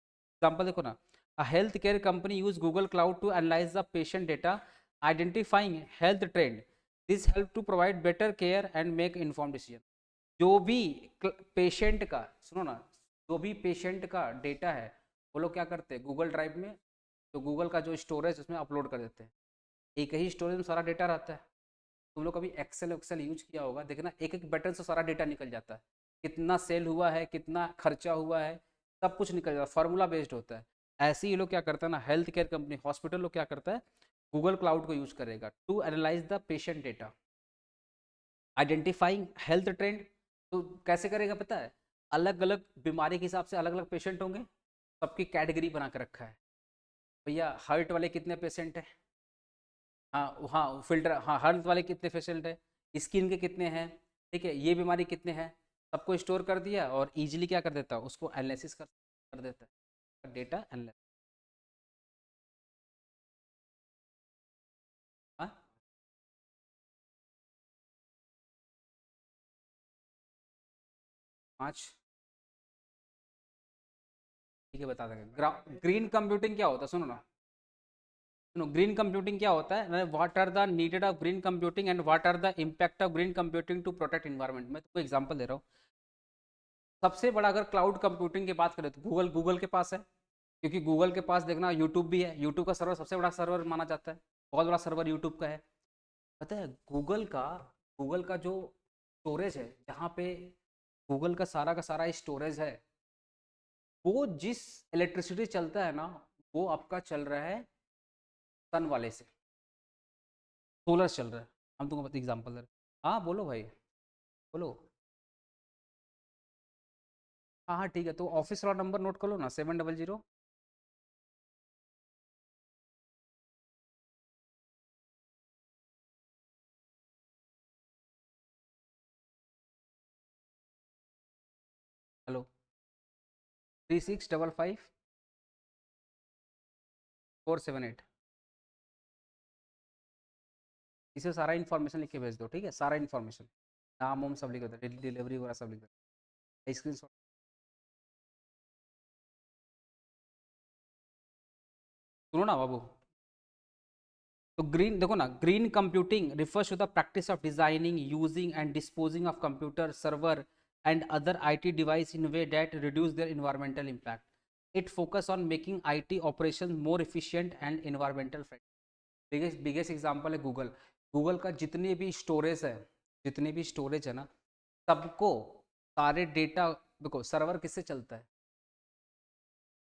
एग्जाम्पल देखो ना, a health care company use Google cloud to analyse the patient data, identifying health trend. This help to provide better care and make inform decision. जो भी पेशेंट का, सुनो ना, जो भी पेशेंट का डेटा है वो लोग क्या करते हैं, गूगल ड्राइव में, तो गूगल का जो स्टोरेज उसमें अपलोड कर देते हैं। एक ही स्टोरेज में सारा डेटा रहता है। तुम लोग कभी एक्सेल एक्सेल यूज किया होगा, देखना एक एक बटन से सारा डेटा निकल जाता है, कितना सेल हुआ है, कितना खर्चा हुआ है, सब कुछ निकल जाता है, फार्मूला बेस्ड होता है। ऐसे ही लोग क्या करता है ना, हेल्थ केयर कंपनी, हॉस्पिटल लोग क्या करता है, गूगल क्लाउड को यूज करेगा to analyse the patient data, identifying health trend. तो कैसे करेगा पता है, अलग अलग बीमारी के हिसाब से अलग अलग पेशेंट होंगे, सबकी कैटेगरी बना के रखा है। भैया हार्ट वाले कितने पेशेंट हैं, हाँ हाँ फिल्टर, हाँ हार्ट वाले कितने पेशेंट है, स्किन के कितने हैं, ठीक है, ये बीमारी कितने हैं, सबको स्टोर कर दिया और इजीली क्या कर देता है, उसको एनालिसिस कर देता है, डेटा एनालिसिस। हाँ 5, ठीक है बता देंगे। ग्रीन कंप्यूटिंग क्या होता है, सुनो ना, सुनो, ग्रीन कंप्यूटिंग क्या होता है, what are the needed of green computing and what are the impact of green computing to protect environment. मैं तुमको एग्जांपल दे रहा हूँ। सबसे बड़ा अगर क्लाउड कंप्यूटिंग की बात करें तो गूगल के पास है, क्योंकि गूगल के पास देखना यूट्यूब भी है, यूट्यूब का सर्वर सबसे बड़ा सर्वर माना जाता है, बहुत बड़ा सर्वर यूट्यूब का है। पता है गूगल का जो स्टोरेज है, जहाँ पे गूगल का सारा स्टोरेज है, वो जिस इलेक्ट्रिसिटी चलता है ना, वो आपका चल रहा है सन वाले से, सोलर चल रहा है। हम तुमको बता एग्जाम्पल दे रहे हैं। हाँ बोलो भाई, बोलो। हाँ हाँ ठीक है, तो ऑफिस वाला नंबर नोट कर लो ना, 700। 3655 478। इसे सारा इन्फॉर्मेशन लिख के भेज दो, ठीक है, सारा इन्फॉर्मेशन, नाम वाम सब लिख दो, डिलीवरी वगैरह सब लिख दो, स्क्रीन। सुनो ना बाबू, तो ग्रीन देखो ना, green computing refers to the practice of designing, using and disposing of computer, server and other IT device in way that reduce their environmental impact. It focus on making IT operation more efficient and environmental friendly. Biggest biggest example है Google. Google का जितने भी storage है, जितने भी storage है ना, सबको सारे डेटा, देखो सर्वर किससे चलता है,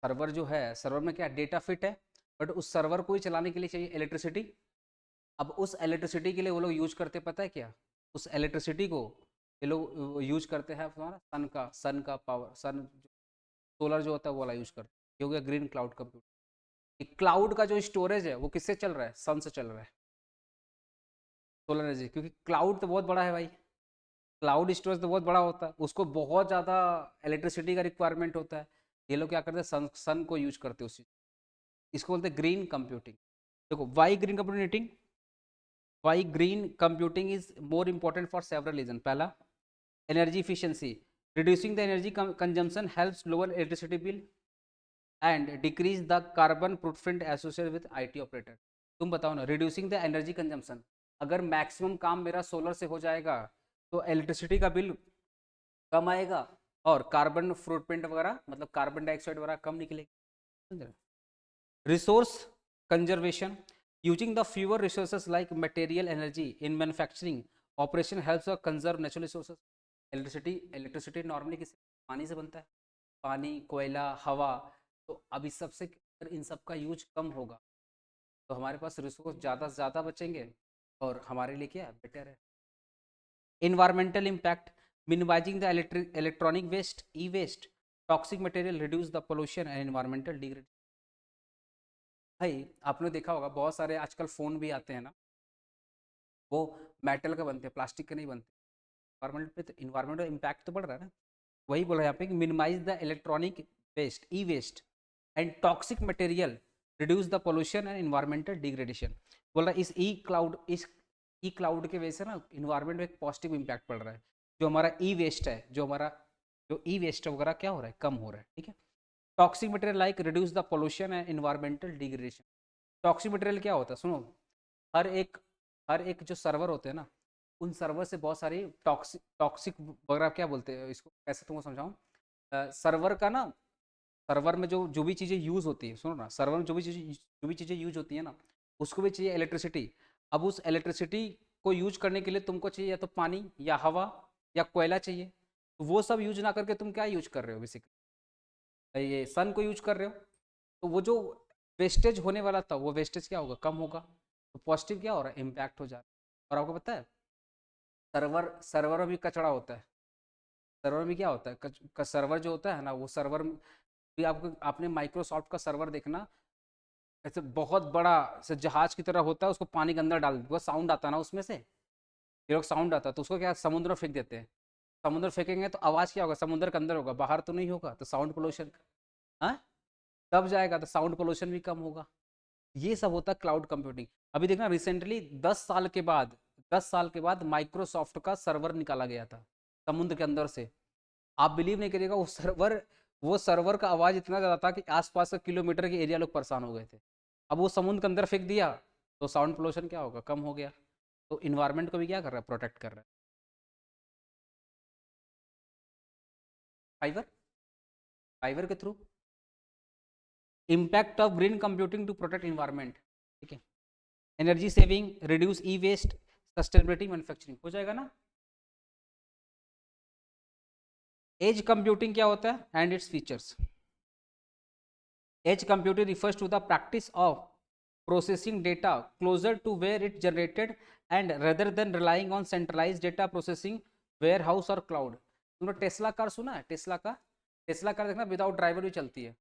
सर्वर जो है, सर्वर में क्या डेटा फिट है, बट उस सर्वर को ही चलाने के लिए चाहिए इलेक्ट्रिसिटी. अब उस इलेक्ट्रिसिटी के लिए वो लोग यूज करते पता है क्या, उस इलेक्ट्रिसिटी को ये लोग यूज करते हैं तुम्हारा सन का पावर, सन सोलर जो होता है वो वाला यूज करते हैं. ये हो गया ग्रीन क्लाउड कंप्यूटिंग. क्लाउड का जो स्टोरेज है वो किससे चल रहा है, सन से चल रहा है, सोलर एनर्जी. क्योंकि क्लाउड तो बहुत बड़ा है भाई, क्लाउड स्टोरेज तो बहुत बड़ा होता है, उसको बहुत ज़्यादा इलेक्ट्रिसिटी का रिक्वायरमेंट होता है. ये लोग क्या करते हैं, सन को यूज करते हैं उसी. इसको बोलते हैं ग्रीन कंप्यूटिंग. देखो why green computing, why green computing is more important for several reason. पहला, energy efficiency. Reducing the energy consumption helps lower electricity bill and decrease the carbon footprint associated with IT operator. तुम बताओ ना, reducing the energy consumption, अगर maximum काम मेरा solar से हो जाएगा तो इलेक्ट्रिसिटी का बिल कम आएगा और कार्बन फुटप्रिंट वगैरह, मतलब कार्बन डाइऑक्साइड वगैरह कम निकलेगा. Resource conservation. Using the fewer resources like material energy in manufacturing operation helps conserve natural resources. Electricity normally किस, पानी से बनता है, पानी, कोयला, हवा. तो अब इस सबसे अगर इन सब का यूज कम होगा तो हमारे पास रिसोर्स ज़्यादा से ज़्यादा बचेंगे और हमारे लिए क्या बेटर है. Environmental impact. Minimising the electronic waste, e waste, toxic material reduce the pollution and environmental degradation. भाई आपने देखा होगा बहुत सारे आजकल फ़ोन भी आते हैं ना, वो मेटल का बनते हैं, प्लास्टिक के नहीं बनते. इन्वायरमेंट पे तो इन्वायरमेंटल इम्पैक्ट तो बढ़ रहा है ना. वही बोला यहाँ पे कि minimise the electronic waste, e waste and toxic material, reduce the pollution and environmental degradation. बोल रहा है इस ई क्लाउड के वजह से ना इन्वायरमेंट में एक पॉजिटिव इम्पैक्ट पड़ रहा है. जो हमारा ई वेस्ट है, जो ई वेस्ट वगैरह क्या हो रहा है, कम हो रहा है. ठीक है. Toxic material like reduce the pollution and environmental degradation. Toxic material क्या होता है, सुनो. हर एक हर एक जो सर्वर होते हैं ना, उन सर्वर से बहुत सारी टॉक्सिक टॉक्सिक वगैरह, क्या बोलते हैं इसको, कैसे तुमको समझाऊं. सर्वर का ना, सर्वर में जो जो भी चीज़ें यूज़ होती है, सुनो ना, सर्वर में जो भी चीज़ें यूज होती है ना, उसको भी चाहिए इलेक्ट्रिसिटी. अब उस इलेक्ट्रिसिटी को यूज करने के लिए तुमको चाहिए या तो पानी या हवा या कोयला चाहिए. तो वो सब यूज ना करके तुम क्या यूज कर रहे हो बेसिकली, ये सन को यूज कर रहे हो. तो वो जो वेस्टेज होने वाला था वो वेस्टेज क्या होगा, कम होगा. तो पॉजिटिव क्या हो रहा है, इम्पैक्ट हो जा रहा है. और आपको पता है सर्वर में भी कचरा होता है. सर्वर में क्या होता है, सर्वर जो होता है ना, वो सर्वर भी आपको, आपने माइक्रोसॉफ्ट का सर्वर देखना, ऐसे बहुत बड़ा से जहाज की तरह होता है, उसको पानी के अंदर डाल दो, साउंड आता है ना उसमें से, ये लोग साउंड आता है तो उसको क्या समुद्र में फेंक देते हैं. समुद्र फेंकेंगे तो आवाज़ क्या होगा, समुद्र के अंदर होगा, बाहर तो नहीं होगा, तो साउंड पोल्यूशन. हाँ, तब जाएगा तो साउंड पोल्यूशन भी कम होगा. ये सब होता है क्लाउड कंप्यूटिंग. अभी देखना रिसेंटली 10 साल के बाद माइक्रोसॉफ्ट का सर्वर निकाला गया था समुद्र के अंदर से. आप बिलीव नहीं करिएगा, वो सर्वर का आवाज़ इतना ज़्यादा था कि आसपास के किलोमीटर के एरिया लोग परेशान हो गए थे. अब वो समुद्र के अंदर फेंक दिया तो साउंड पोल्यूशन क्या होगा, कम हो गया. तो इन्वायरमेंट को भी क्या कर रहा है, प्रोटेक्ट कर रहा है. फाइबर, फाइबर के थ्रू. Impact of green computing to protect environment. ठीक है. Energy saving, reduce e waste, sustainability manufacturing. हो जाएगा ना. एज कंप्यूटिंग क्या होता है and its features. Edge computing refers to the practice of processing data closer to where it generated and rather than relying on centralized data processing warehouse or cloud. तुमने Tesla car सुना है, Tesla car देखना without driver भी चलती है.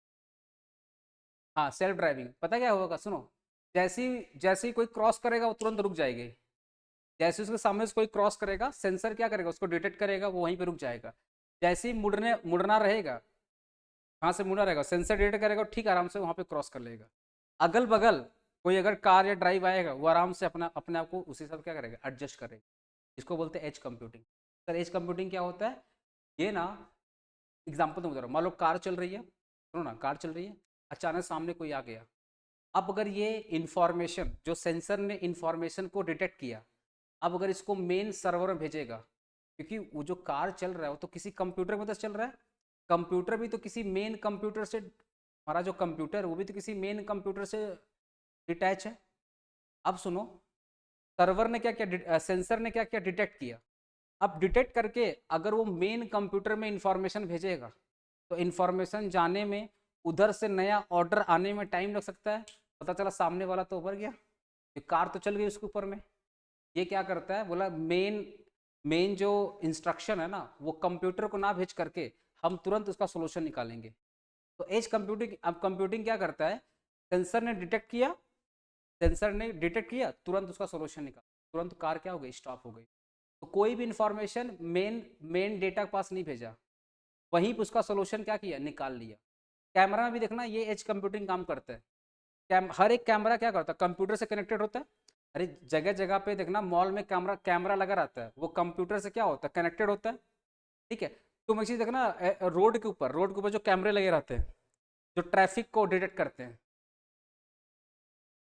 हाँ, self driving. पता क्या होगा, सुनो. जैसे ही कोई क्रॉस करेगा वो तुरंत रुक जाएगी. जैसे उसके सामने से कोई क्रॉस करेगा, सेंसर क्या करेगा, उसको डिटेक्ट करेगा, वो वहीं पे रुक जाएगा. जैसे ही मुड़ना रहेगा, कहाँ से मुड़ना रहेगा, सेंसर डिटेक्ट करेगा, ठीक आराम से वहाँ पे क्रॉस कर लेगा. अगल बगल कोई अगर कार या ड्राइव आएगा, वो आराम से अपने आप को उसी हिसाब क्या करेगा, एडजस्ट करेगा. इसको बोलते हैं edge computing. Sir as computing क्या होता है, ये ना, एग्जांपल तुम बता रहा हूँ. मान लो कार चल रही है, सुनो ना, कार चल रही है, अचानक सामने कोई आ गया, अब अगर ये इंफॉर्मेशन जो सेंसर ने इंफॉर्मेशन को डिटेक्ट किया, अब अगर इसको मेन सर्वर में भेजेगा, क्योंकि वो जो कार चल रहा है वो तो किसी कंप्यूटर में तो चल रहा है, कंप्यूटर भी तो किसी मेन कंप्यूटर से, हमारा जो कंप्यूटर है वो भी तो किसी मेन कंप्यूटर से डिटैच है। अब सुनो, सर्वर ने क्या किया, सेंसर ने क्या किया, डिटेक्ट किया। अब डिटेक्ट करके अगर वो मेन कंप्यूटर में इंफॉर्मेशन भेजेगा तो इंफॉर्मेशन जाने में, उधर से नया ऑर्डर आने में टाइम लग सकता है। पता चला सामने वाला तो उबर गया, ये कार तो चल गई उसके ऊपर में। ये क्या करता है, बोला मेन मेन जो इंस्ट्रक्शन है ना वो कंप्यूटर को ना भेज करके हम तुरंत उसका सोल्यूशन निकालेंगे। तो एज कंप्यूटिंग, अब कंप्यूटिंग क्या करता है, सेंसर ने डिटेक्ट किया, तुरंत उसका सोल्यूशन निकाला, तुरंत कार क्या हो गई, स्टॉप हो गई। तो कोई भी इंफॉर्मेशन मेन मेन डेटा के पास नहीं भेजा, वहीं पर उसका सोल्यूशन क्या किया, निकाल लिया। कैमरा में भी देखना ये एज कंप्यूटिंग काम करता है। हर एक कैमरा क्या करता है, कंप्यूटर से कनेक्टेड होता है। अरे जगह जगह पे देखना मॉल में कैमरा कैमरा लगा रहता है, वो कंप्यूटर से क्या होता है, कनेक्टेड होता है। ठीक है, तुम एक चीज देखना, रोड के ऊपर जो कैमरे लगे रहते हैं जो ट्रैफिक को डिटेक्ट करते हैं।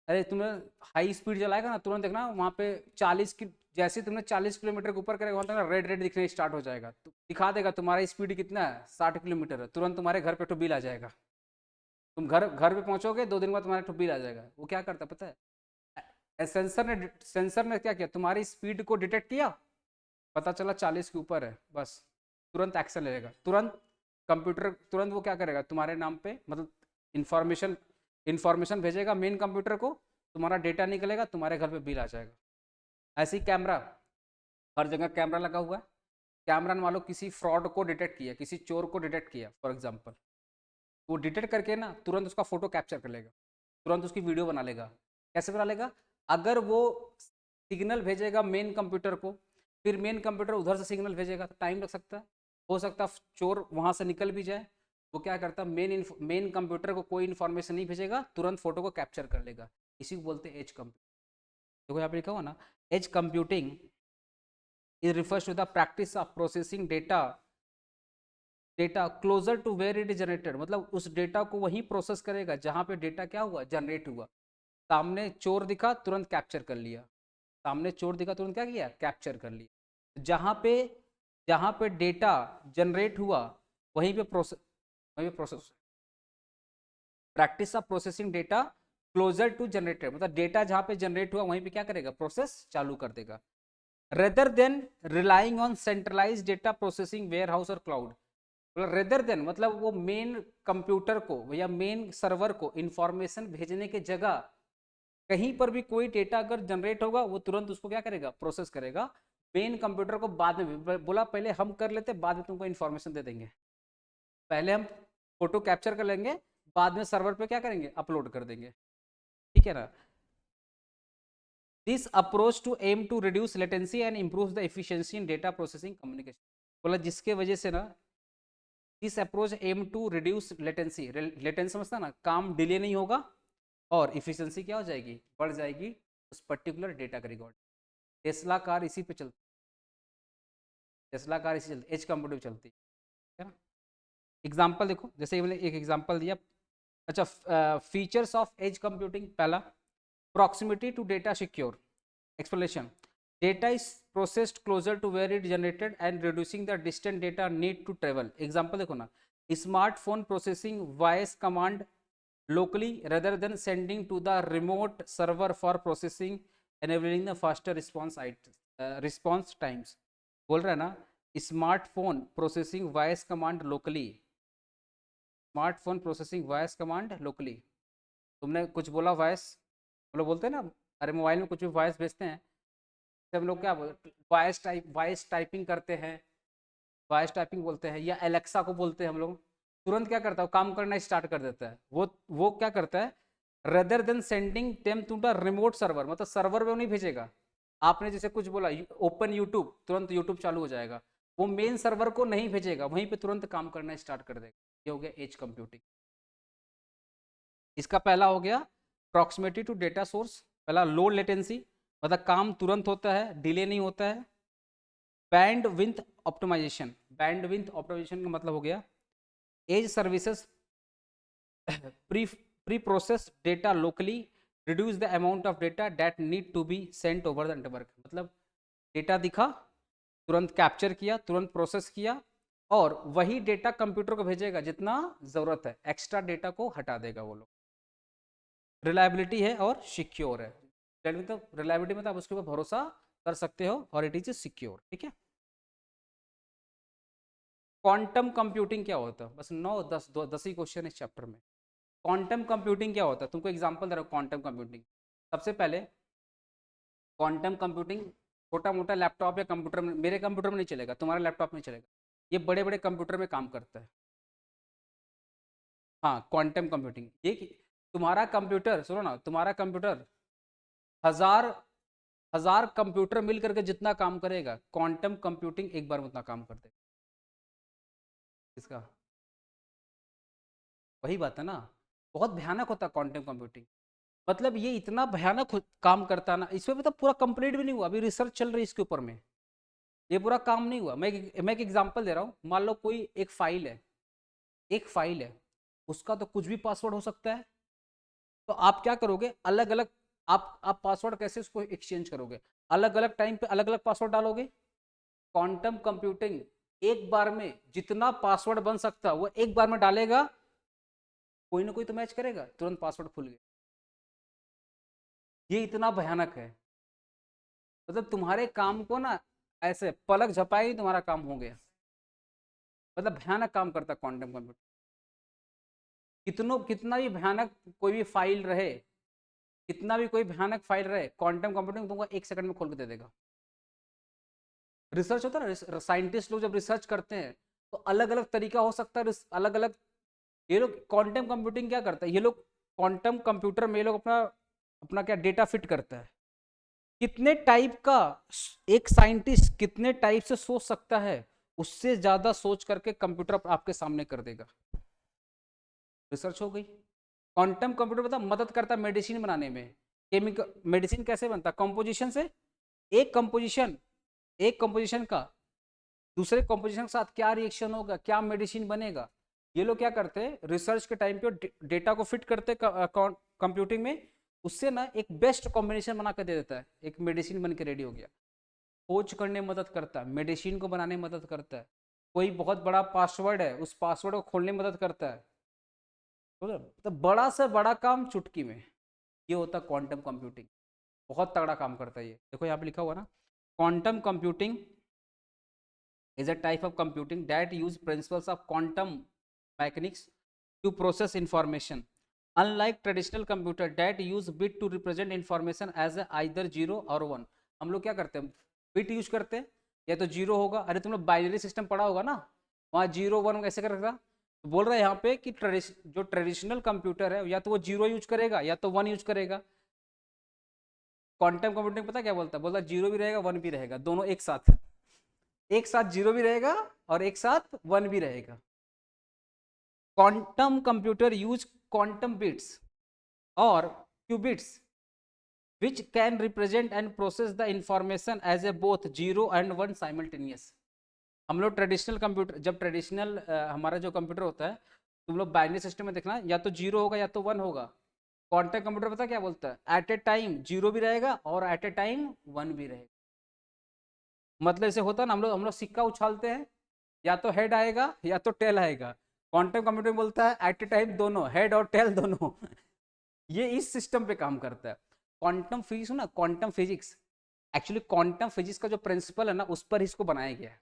अरे तुमने हाई स्पीड चलाएगा ना, तुरंत देखना वहाँ पे 40 की, जैसे तुमने 40 किलोमीटर के ऊपर करेगा वहाँ तक रेड रेड दिखने स्टार्ट हो जाएगा, तो दिखा देगा तुम्हारा स्पीड कितना है, 60 किलोमीटर है। तुरंत तुम्हारे घर पे तो बिल आ जाएगा, तुम घर घर पे पहुंचोगे 2 दिन बाद तुम्हारा तो बिल आ जाएगा। वो क्या करता है पता है, सेंसर ने क्या किया, तुम्हारी स्पीड को डिटेक्ट किया, पता चला 40 के ऊपर है, बस तुरंत एक्शन लेगा, तुरंत कंप्यूटर तुरंत वो क्या करेगा तुम्हारे नाम पे, मतलब इंफॉर्मेशन इंफॉर्मेशन भेजेगा मेन कंप्यूटर को, तुम्हारा डेटा निकलेगा, तुम्हारे घर पे बिल आ जाएगा। ऐसे ही कैमरा, हर जगह कैमरा लगा हुआ है। कैमरा ने मान लो किसी फ्रॉड को डिटेक्ट किया, किसी चोर को डिटेक्ट किया फॉर एग्जाम्पल, वो डिटेक्ट करके ना तुरंत उसका फोटो कैप्चर कर लेगा, तुरंत उसकी वीडियो बना लेगा। कैसे बना लेगा, अगर वो सिग्नल भेजेगा मेन कंप्यूटर को, फिर मेन कंप्यूटर उधर से सिग्नल भेजेगा तो टाइम लग सकता है, हो सकता है चोर वहाँ से निकल भी जाए। वो क्या करता है, मेन कंप्यूटर को कोई इन्फॉर्मेशन नहीं भेजेगा, तुरंत फोटो को कैप्चर कर लेगा। इसी को बोलते हैं एज कंप्यूटिंग। देखो यहाँ पे लिखा हुआ ना, edge computing is refers to the practice of processing data closer to where it is generated, मतलब उस डेटा को वहीं प्रोसेस करेगा जहां पे डेटा क्या हुआ, जनरेट हुआ। सामने चोर दिखा तुरंत कैप्चर कर लिया, सामने चोर दिखा तुरंत क्या किया, कैप्चर कर लिया। जहां पे डेटा जनरेट हुआ वहीं पे process practice of processing data closer to generated, मतलब डेटा जहां पे जनरेट हुआ वहीं पे क्या करेगा, प्रोसेस चालू कर देगा। Rather than relying on centralize data processing warehouse और क्लाउड, रेदर देन मतलब वो मेन कंप्यूटर को या मेन सर्वर को इंफॉर्मेशन भेजने के जगह कहीं पर भी कोई डेटा अगर जनरेट होगा वो तुरंत उसको क्या करेगा, प्रोसेस करेगा। मेन कंप्यूटर को बाद में बोला पहले हम कर लेते, बाद में तुमको इन्फॉर्मेशन दे देंगे, पहले हम फोटो कैप्चर कर लेंगे, बाद में सर्वर पे क्या करेंगे, अपलोड कर देंगे। ठीक है ना। This approach to aim to reduce latency and improve the efficiency in data processing communication, बोला जिसके वजह से ना this approach aim to reduce latency, latency समझता ना, काम डिले नहीं होगा और इफिशिएंसी क्या हो जाएगी, बढ़ जाएगी उस पर्टिकुलर डेटा का रिकॉर्ड। टेस्ला कार इसी पे चलती, टेस्ला कार इसी चलती, एज कंप्यूटर चलती है ना। एग्जाम्पल देखो, जैसे मैंने एक एग्जाम्पल दिया। अच्छा, फीचर्स ऑफ एज कंप्यूटिंग, पहला proximity to data secure, explanation, data is processed closer to where it generated and reducing the distant data need to travel। example देखो ना, smartphone processing voice command locally rather than sending to the remote server for processing enabling the faster response times। बोल रहा है ना, smartphone processing voice command locally, smartphone processing voice command locally. तुमने कुछ बोला voice, हम लोग बोलते हैं ना, अरे मोबाइल में कुछ भी वॉइस भेजते हैं, हम लोग क्या बोलते, वॉइस टाइपिंग करते हैं, वॉइस टाइपिंग बोलते हैं, या एलेक्सा को बोलते हैं हम लोग, तुरंत क्या करता है, काम करना स्टार्ट कर देता है। वो क्या करता है, rather than sending them to the remote server, मतलब सर्वर में वो नहीं भेजेगा। आपने जैसे कुछ बोला ओपन यूट्यूब, तुरंत यूट्यूब चालू हो जाएगा, वो मेन सर्वर को नहीं भेजेगा, वहीं पे तुरंत काम करना स्टार्ट कर देगा। ये हो गया एज कंप्यूटिंग। इसका पहला हो गया प्रॉक्सिमिटी टू डेटा सोर्स, पहला लो लेटेंसी, मतलब काम तुरंत होता है, डिले नहीं होता है। बैंडविड्थ ऑप्टिमाइजेशन, बैंडविड्थ ऑप्टिमाइजेशन का मतलब हो गया edge services pre process data locally, reduce the amount of data that need to be sent over the network. मतलब डेटा दिखा, तुरंत कैप्चर किया, तुरंत प्रोसेस किया, और वही डेटा कंप्यूटर को भेजेगा जितना जरूरत है, एक्स्ट्रा डेटा को हटा देगा वो लोग। रिलायबिलिटी है और सिक्योर है। मतलब रिलायबिलिटी मतलब आप उसके ऊपर भरोसा कर सकते हो, और इट इज सिक्योर। ठीक है। क्वांटम कंप्यूटिंग क्या होता है? बस 9 10 ही क्वेश्चन इस चैप्टर में। क्वांटम कंप्यूटिंग क्या होता है? तुमको एग्जांपल दे रहा हूँ क्वांटम कंप्यूटिंग। सबसे पहले क्वांटम कंप्यूटिंग छोटा मोटा लैपटॉप या कंप्यूटर में, मेरे कंप्यूटर में नहीं चलेगा, तुम्हारे लैपटॉप में चलेगा, ये बड़े बड़े कंप्यूटर में काम करता है। हाँ, क्वांटम कंप्यूटिंग ये तुम्हारा कंप्यूटर, सुनो ना, तुम्हारा कंप्यूटर हजार हजार कंप्यूटर मिल करके जितना काम करेगा, क्वांटम कंप्यूटिंग एक बार में उतना काम कर देगा। इसका वही बात है ना, बहुत भयानक होता है क्वांटम कंप्यूटिंग। मतलब ये इतना भयानक काम करता है ना, इसमें मतलब पूरा कंप्लीट भी नहीं हुआ, अभी रिसर्च चल रही है इसके ऊपर में, ये पूरा काम नहीं हुआ। मैं एक एग्जांपल दे रहा हूँ। मान लो कोई एक फाइल है, एक फाइल है, उसका तो कुछ भी पासवर्ड हो सकता है। तो आप क्या करोगे, अलग अलग आप पासवर्ड कैसे उसको एक्सचेंज करोगे? अलग अलग टाइम पे अलग अलग पासवर्ड डालोगे। क्वांटम कंप्यूटिंग एक बार में जितना पासवर्ड बन सकता है वो एक बार में डालेगा, कोई ना कोई तो मैच करेगा, तुरंत पासवर्ड खुल गया। ये इतना भयानक है, मतलब तुम्हारे काम को ना ऐसे पलक झपाई तुम्हारा काम हो गया। मतलब भयानक काम करता है क्वांटम कंप्यूटर। कितना भी भयानक कोई भी फाइल रहे, कितना भी कोई भयानक फाइल रहे, क्वांटम कंप्यूटिंग तुमको 1 सेकंड में खोल के दे देगा। रिसर्च होता है ना, साइंटिस्ट लोग जब रिसर्च करते हैं तो अलग अलग तरीका हो सकता है, अलग अलग। ये लोग क्वांटम कंप्यूटिंग क्या करता है, ये लोग क्वांटम कंप्यूटर में ये लोग अपना अपना क्या डेटा फिट करता है। कितने टाइप का एक साइंटिस्ट कितने टाइप से सोच सकता है, उससे ज्यादा सोच करके कंप्यूटर आपके सामने कर देगा। रिसर्च हो गई। क्वांटम कंप्यूटर पता मदद करता है मेडिसिन बनाने में। केमिकल मेडिसिन कैसे बनता है? कंपोजिशन से। एक कंपोजिशन एक कंपोजिशन का दूसरे कंपोजिशन के साथ क्या रिएक्शन होगा, क्या मेडिसिन बनेगा, ये लोग क्या करते हैं रिसर्च के टाइम पे डेटा को फिट करते कंप्यूटिंग में, उससे ना एक बेस्ट कॉम्बिनेशन बना कर दे देता है, एक मेडिसिन बन के रेडी हो गया। खोज करने में मदद करता है, मेडिसिन को बनाने में मदद करता है, कोई बहुत बड़ा पासवर्ड है उस पासवर्ड को खोलने में मदद करता है। तो बड़ा से बड़ा काम चुटकी में, ये होता है क्वांटम कंप्यूटिंग। बहुत तगड़ा काम करता है ये। देखो यहाँ पे लिखा हुआ ना, quantum computing is a type of computing that use principles of quantum mechanics to process information. Unlike traditional computer that use bit to represent information as a either 0 or 1, हम लोग क्या करते हैं, बिट यूज करते हैं, या तो 0 होगा, अरे तुम लोग बाइनरी सिस्टम पढ़ा होगा ना, वहाँ 0 1 कैसे करेगा। तो बोल रहा है यहाँ पे कि जो ट्रेडिशनल कंप्यूटर है या तो वो 0 यूज करेगा या तो 1 यूज करेगा। क्वांटम कंप्यूटिंग पता क्या बोलता है, बोलता 0 भी रहेगा 1 भी रहेगा, दोनों एक साथ, एक साथ 0 भी रहेगा और एक साथ 1 भी रहेगा। Quantum computer use quantum bits और qubits which can represent and process the information as a both 0 and 1 simultaneous। हम लोग ट्रेडिशनल कंप्यूटर, जब ट्रेडिशनल हमारा जो कंप्यूटर होता है, तुम लोग बाइनरी सिस्टम में देखना, या तो 0 होगा या तो 1 होगा। क्वांटम कंप्यूटर पता क्या बोलता है, एट ए टाइम 0 भी रहेगा और एट ए टाइम 1 भी रहेगा। मतलब ऐसे होता है ना, हम लोग सिक्का उछालते हैं, या तो हेड आएगा या तो टेल आएगा। क्वांटम कंप्यूटर बोलता है एट ए टाइम दोनों, हेड और टेल दोनों। ये इस सिस्टम पे काम करता है। क्वांटम फिजिक्स ना, quantum physics actually quantum physics का जो प्रिंसिपल है ना, उस पर इसको बनाया गया है,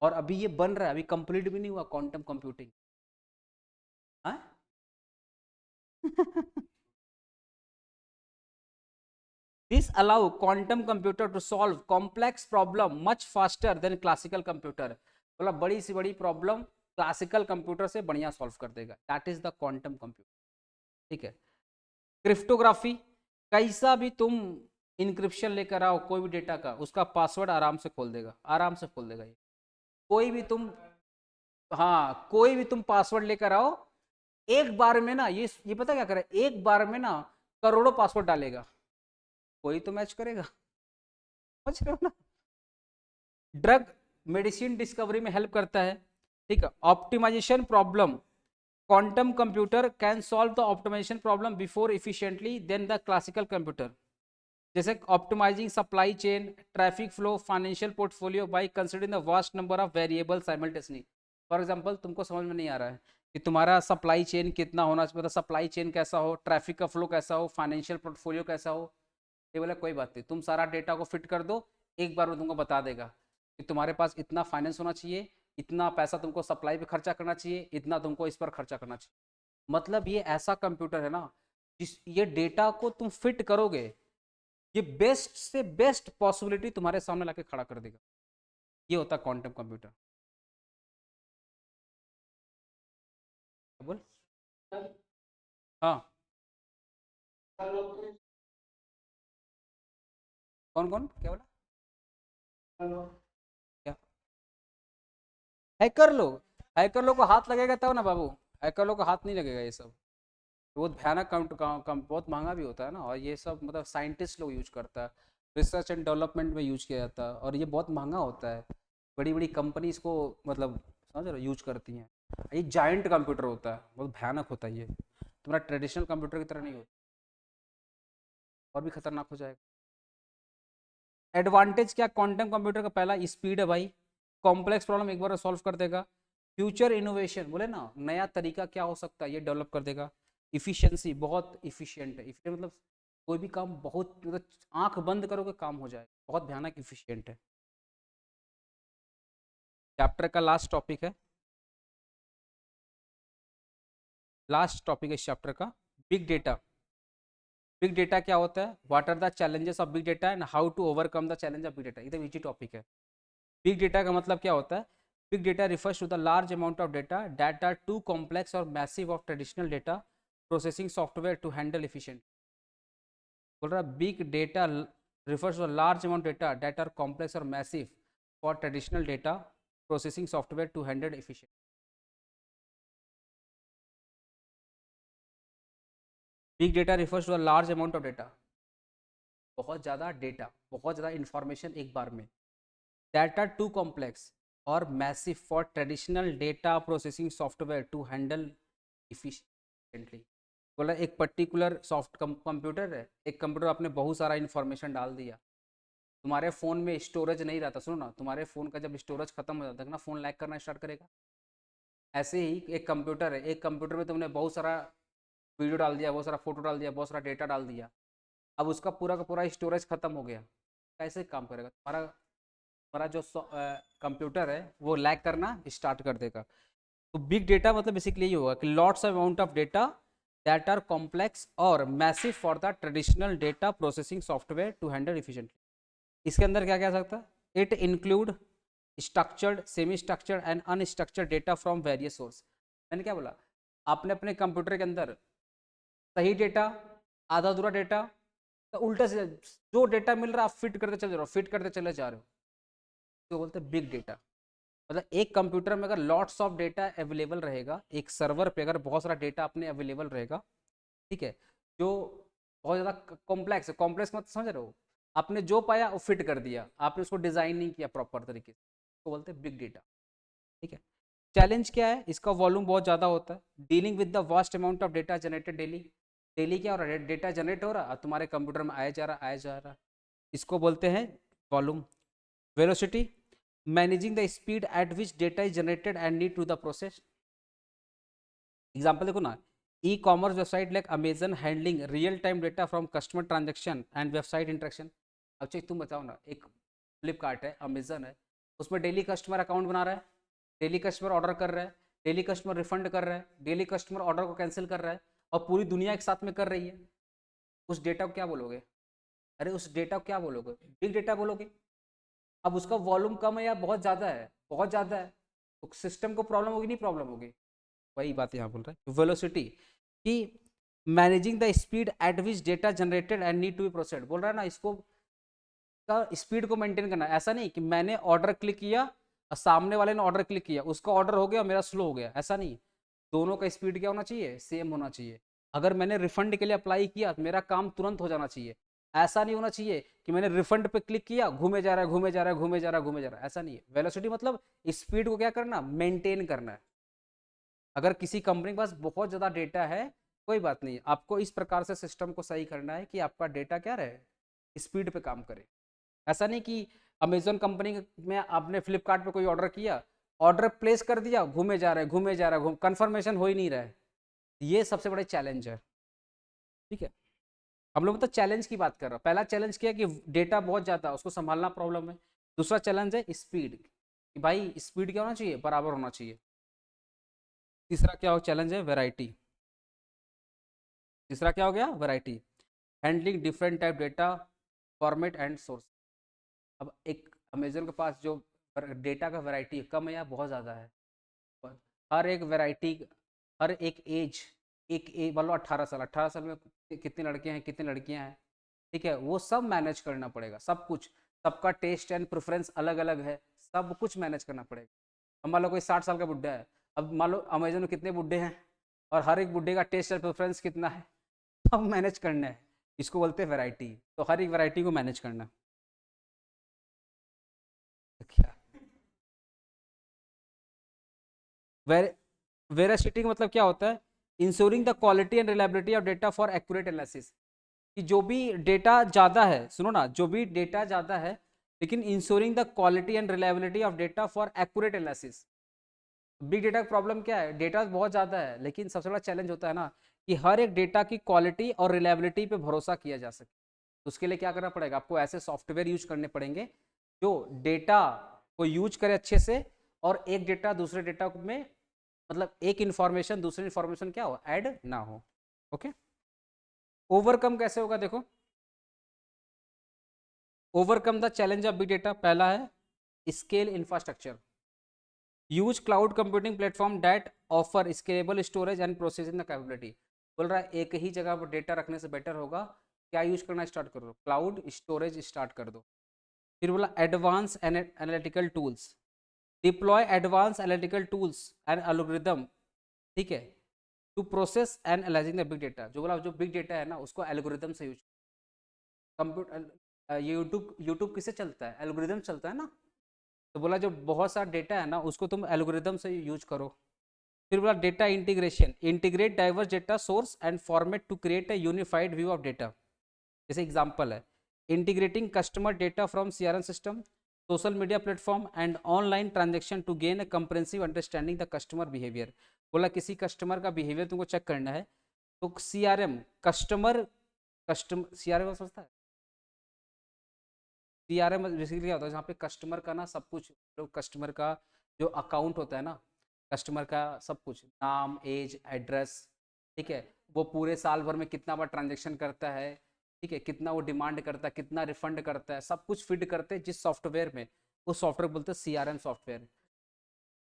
और अभी ये बन रहा है, अभी कंप्लीट भी नहीं हुआ quantum computing. This allow quantum computer to solve complex problem much faster than classical computer। मतलब बड़ी सी बड़ी प्रॉब्लम क्लासिकल कंप्यूटर से बढ़िया सॉल्व कर देगा। That is the quantum computer. ठीक है। क्रिप्टोग्राफी, कैसा भी तुम इंक्रिप्शन लेकर आओ कोई भी डेटा का, उसका पासवर्ड आराम से खोल देगा, आराम से खोल देगा ये। कोई भी तुम, हाँ कोई भी तुम पासवर्ड लेकर आओ, एक बार में ना ये पता क्या करे, एक बार में ना करोड़ों पासवर्ड डालेगा, कोई तो मैच करेगा। समझ रहे हो ना। ड्रग मेडिसिन डिस्कवरी में हेल्प करता है। ठीक है। Optimization problem, quantum computer can solve the optimization problem before efficiently than the classical computer, जैसे optimizing supply chain, traffic flow, financial portfolio by considering the vast number of variable simultaneously. For example तुमको समझ में नहीं आ रहा है कि तुम्हारा supply chain कितना होना चाहिए, मतलब सप्लाई चेन कैसा हो, ट्रैफिक का फ्लो कैसा हो, फाइनेंशियल पोर्टफोलियो कैसा हो। ये बोला कोई बात नहीं, तुम सारा डेटा को फिट कर दो, एक बार वो तुमको बता देगा कि तुम्हारे पास इतना फाइनेंस होना चाहिए, इतना पैसा तुमको सप्लाई पे खर्चा करना चाहिए, इतना तुमको इस पर खर्चा करना चाहिए। मतलब ये ऐसा कंप्यूटर है ना, जिस ये डेटा को तुम फिट करोगे, ये बेस्ट से बेस्ट पॉसिबिलिटी तुम्हारे सामने लाके खड़ा कर देगा। ये होता है क्वांटम कंप्यूटर। बोल। हाँ। कौन कौन क्या बोला? क्या? हैकर लोग? हैकर लोग को हाथ लगेगा तब ना बाबू, हैकर लोग को हाथ नहीं लगेगा। ये सब बहुत भयानक बहुत महंगा भी होता है ना, और ये सब मतलब साइंटिस्ट लोग यूज करता है, रिसर्च एंड डेवलपमेंट में यूज किया जाता है, और ये बहुत महंगा होता है। बड़ी बड़ी कंपनी इसको मतलब समझ रहे हो यूज करती हैं। ये जायंट कंप्यूटर होता है, बहुत भयानक होता है ये, तुम्हारा ट्रेडिशनल कंप्यूटर की तरह नहीं होता, और भी खतरनाक हो जाएगा। एडवांटेज क्या क्वांटम कंप्यूटर का? पहला स्पीड है भाई, कॉम्प्लेक्स प्रॉब्लम एक बार सॉल्व कर देगा। फ्यूचर इनोवेशन बोले ना, नया तरीका क्या हो सकता है ये डेवलप कर देगा। इफिशियंसी, बहुत इफिशियंट है। इफिशियंट मतलब कोई भी काम बहुत मतलब आंख बंद करोगे काम हो जाए, बहुत भयानक इफिशियंट है। चैप्टर का लास्ट टॉपिक है, लास्ट टॉपिक है इस चैप्टर का, बिग डेटा। बिग डेटा क्या होता है, what are the challenges of big data and how to overcome the challenge of big data. एकदम इजी टॉपिक है। बिग डेटा का मतलब क्या होता है? Big data refers to the large amount of data that are too complex और massive of traditional data processing software to handle efficient. बोल रहा big data refers to a large amount of data that are complex or massive for traditional data processing software to handle efficient. Big data refers to a large amount of data, बहुत ज़्यादा data, बहुत ज़्यादा information एक बार में, that are too complex और massive for traditional data processing software to handle efficiently. बोला एक particular soft computer है, एक कंप्यूटर आपने बहुत सारा इंफॉर्मेशन डाल दिया, तुम्हारे फ़ोन में स्टोरेज नहीं रहता। सुनो ना, तुम्हारे फ़ोन का जब स्टोरेज खत्म हो जाता है ना, फ़ोन लैग करना स्टार्ट करेगा। ऐसे ही एक कंप्यूटर है, एक कंप्यूटर में तुमने बहुत सारा वीडियो डाल दिया, बहुत सारा फोटो डाल दिया, बहुत सारा डेटा डाल दिया, अब उसका पूरा का पूरा स्टोरेज खत्म हो गया, कैसे काम करेगा? तुम्हारा तुम्हारा जो कंप्यूटर है वो लैग करना स्टार्ट कर देगा। तो बिग डेटा मतलब बेसिकली यही होगा कि lots amount of data that are complex और massive for the traditional data processing software to handle efficiently. इसके अंदर क्या क्या सकता है? It include structured, semi structured and unstructured data from various source. मैंने क्या बोला? आपने अपने कंप्यूटर के अंदर सही डेटा, आधा अधूरा डेटा, तो उल्टा से जो डेटा मिल रहा है आप फिट करते चले जा रहे हो, फिट करते चले जा रहे हो, तो बोलते हैं बिग डेटा। मतलब एक कंप्यूटर में अगर लॉट्स ऑफ डेटा अवेलेबल रहेगा, एक सर्वर पे अगर बहुत सारा डेटा अपने अवेलेबल रहेगा, ठीक है, जो बहुत ज़्यादा कॉम्प्लेक्स है, कॉम्प्लेक्स मतलब समझ रहे हो, आपने जो पाया वो फिट कर दिया, आपने उसको डिज़ाइन नहीं किया प्रॉपर तरीके से, तो बोलते हैं बिग डेटा। ठीक है। चैलेंज क्या है? इसका वॉल्यूम बहुत ज़्यादा होता है, dealing with the vast amount of data generated daily. Daily क्या हो रहा है? डेटा जनरेट हो रहा है, तुम्हारे कंप्यूटर में आया जा रहा, आया जा रहा, इसको बोलते हैं volume. Velocity, managing the speed at which data is generated and need to the process. Example देखो ना, e commerce website like Amazon handling real time data from customer transaction and website interaction. अब चाहिए तुम बताओ ना, एक फ्लिपकार्ट है, Amazon है, उसमें डेली कस्टमर अकाउंट बना रहा है, डेली कस्टमर ऑर्डर कर रहा है, डेली कस्टमर रिफंड कर रहा है, डेली कस्टमर ऑर्डर को कैंसिल कर रहा है, और पूरी दुनिया एक साथ में कर रही है। उस डेटा को क्या बोलोगे? अरे उस डेटा को क्या बोलोगे? बिग डेटा बोलोगे। अब उसका वॉल्यूम कम है या बहुत ज़्यादा है? बहुत ज़्यादा है, तो सिस्टम को प्रॉब्लम होगी, नहीं प्रॉब्लम होगी? वही बात यहाँ बोल रहा है, वेलोसिटी कि managing the speed at which data generated and need to be processed. बोल रहा है ना, इसको का स्पीड को मेंटेन करना। ऐसा नहीं कि मैंने ऑर्डर क्लिक किया और सामने वाले ने ऑर्डर क्लिक किया, उसका ऑर्डर हो गया मेरा स्लो हो गया, ऐसा नहीं। दोनों का स्पीड क्या होना चाहिए? सेम होना चाहिए। अगर मैंने रिफंड के लिए अप्लाई किया तो मेरा काम तुरंत हो जाना चाहिए। ऐसा नहीं होना चाहिए कि मैंने रिफंड पे क्लिक किया, घूमे जा रहा है, घूमे जा रहा है, घूमे जा रहा है, घूमे जा रहा है, ऐसा नहीं है। वेलोसिटी मतलब स्पीड को क्या करना? मेंटेन करना है। अगर किसी कंपनी के पास बहुत ज़्यादा डेटा है, कोई बात नहीं, आपको इस प्रकार से सिस्टम को सही करना है कि आपका डेटा क्या रहे, स्पीड पे काम करे। ऐसा नहीं कि अमेजोन कंपनी में आपने फ्लिपकार्ट पे कोई ऑर्डर किया, ऑर्डर प्लेस कर दिया, घूमे जा रहे घूमे जा रहा है, कंफर्मेशन हो ही नहीं रहा है। ये सबसे बड़ा चैलेंज है। ठीक है, हम लोग तो चैलेंज की बात कर रहे हैं। पहला चैलेंज क्या है कि डेटा बहुत ज़्यादा, उसको संभालना प्रॉब्लम है। दूसरा चैलेंज है स्पीड, कि भाई स्पीड क्या होना चाहिए, बराबर होना चाहिए। तीसरा क्या हो चैलेंज है, वैरायटी। तीसरा क्या हो गया, variety, handling different type data format and source. अब एक अमेजन के पास जो डेटा का वैरायटी कम है या बहुत ज़्यादा है, हर एक वैरायटी, हर एक एज, एक एज मान लो 18 साल, 18 साल में कितने लड़के हैं कितने लड़कियां हैं, ठीक है, वो सब मैनेज करना पड़ेगा, सब कुछ। सबका टेस्ट एंड प्रेफरेंस अलग अलग है, सब कुछ मैनेज करना पड़ेगा। अब मान लो कोई 60 साल का बुढ़ा है, अब मान लो अमेजन में कितने बुढ़े हैं और हर एक बुढ़े का टेस्ट एंड प्रेफरेंस कितना है, सब मैनेज करना है। इसको बोलते हैं वैरायटी। तो हर एक वैरायटी को मैनेज करना। क्या वेरासिटी का मतलब क्या होता है, ensuring the quality and reliability of data for accurate analysis. कि जो भी डेटा ज़्यादा है, सुनो ना, जो भी डेटा ज़्यादा है लेकिन ensuring the quality and reliability of data for accurate analysis. Big data का प्रॉब्लम क्या है, डेटा बहुत ज़्यादा है लेकिन सबसे बड़ा चैलेंज होता है ना कि हर एक डेटा की क्वालिटी और रिलायबिलिटी पे भरोसा किया जा सके। तो उसके लिए क्या करना पड़ेगा, आपको ऐसे सॉफ्टवेयर यूज करने पड़ेंगे जो डेटा को यूज करे अच्छे से, और एक डेटा दूसरे डेटा में, मतलब एक इंफॉर्मेशन दूसरी इंफॉर्मेशन क्या हो, ऐड ना हो। ओके, ओवरकम कैसे होगा, देखो, overcome the challenge of big data. पहला है scale infrastructure, use cloud computing platform that offer scalable storage and processing the capability. बोल रहा है एक ही जगह पर डेटा रखने से बेटर होगा, क्या यूज करना स्टार्ट कर दो, क्लाउड स्टोरेज स्टार्ट कर दो। फिर बोला advance analytical tools, deploy advance analytical tools and algorithm, ठीक है, to process and analysing the big data. जो बोला जो बिग डेटा है ना उसको एल्गोरिदम से यूज, कंप्यूटर यूट्यूब यूट्यूब किससे चलता है, एल्गोरिदम चलता है ना। तो बोला जो बहुत सारा डेटा है ना उसको तुम एल्गोरिदम से यूज करो। फिर बोला data integration, integrate diverse data source and format to create a unified view of data. जैसे एग्जांपल है integrating customer data from CRM system, social media platform and online transaction to gain a comprehensive understanding the customer behaviour. बोला किसी customer का behaviour तुमको check करना है तो CRM, customer CRM समझता है, सीआरएम बेसिकली क्या होता है, जहाँ पे कस्टमर का ना सब कुछ, जो कस्टमर का जो अकाउंट होता है ना, कस्टमर का सब कुछ, नाम, एज, एड्रेस, ठीक है, वो पूरे साल भर में कितना बार ट्रांजेक्शन करता है, ठीक है, कितना वो डिमांड करता है, कितना रिफंड करता है, सब कुछ फीड करते हैं जिस सॉफ्टवेयर में, उस सॉफ्टवेयर बोलते हैं CRM software,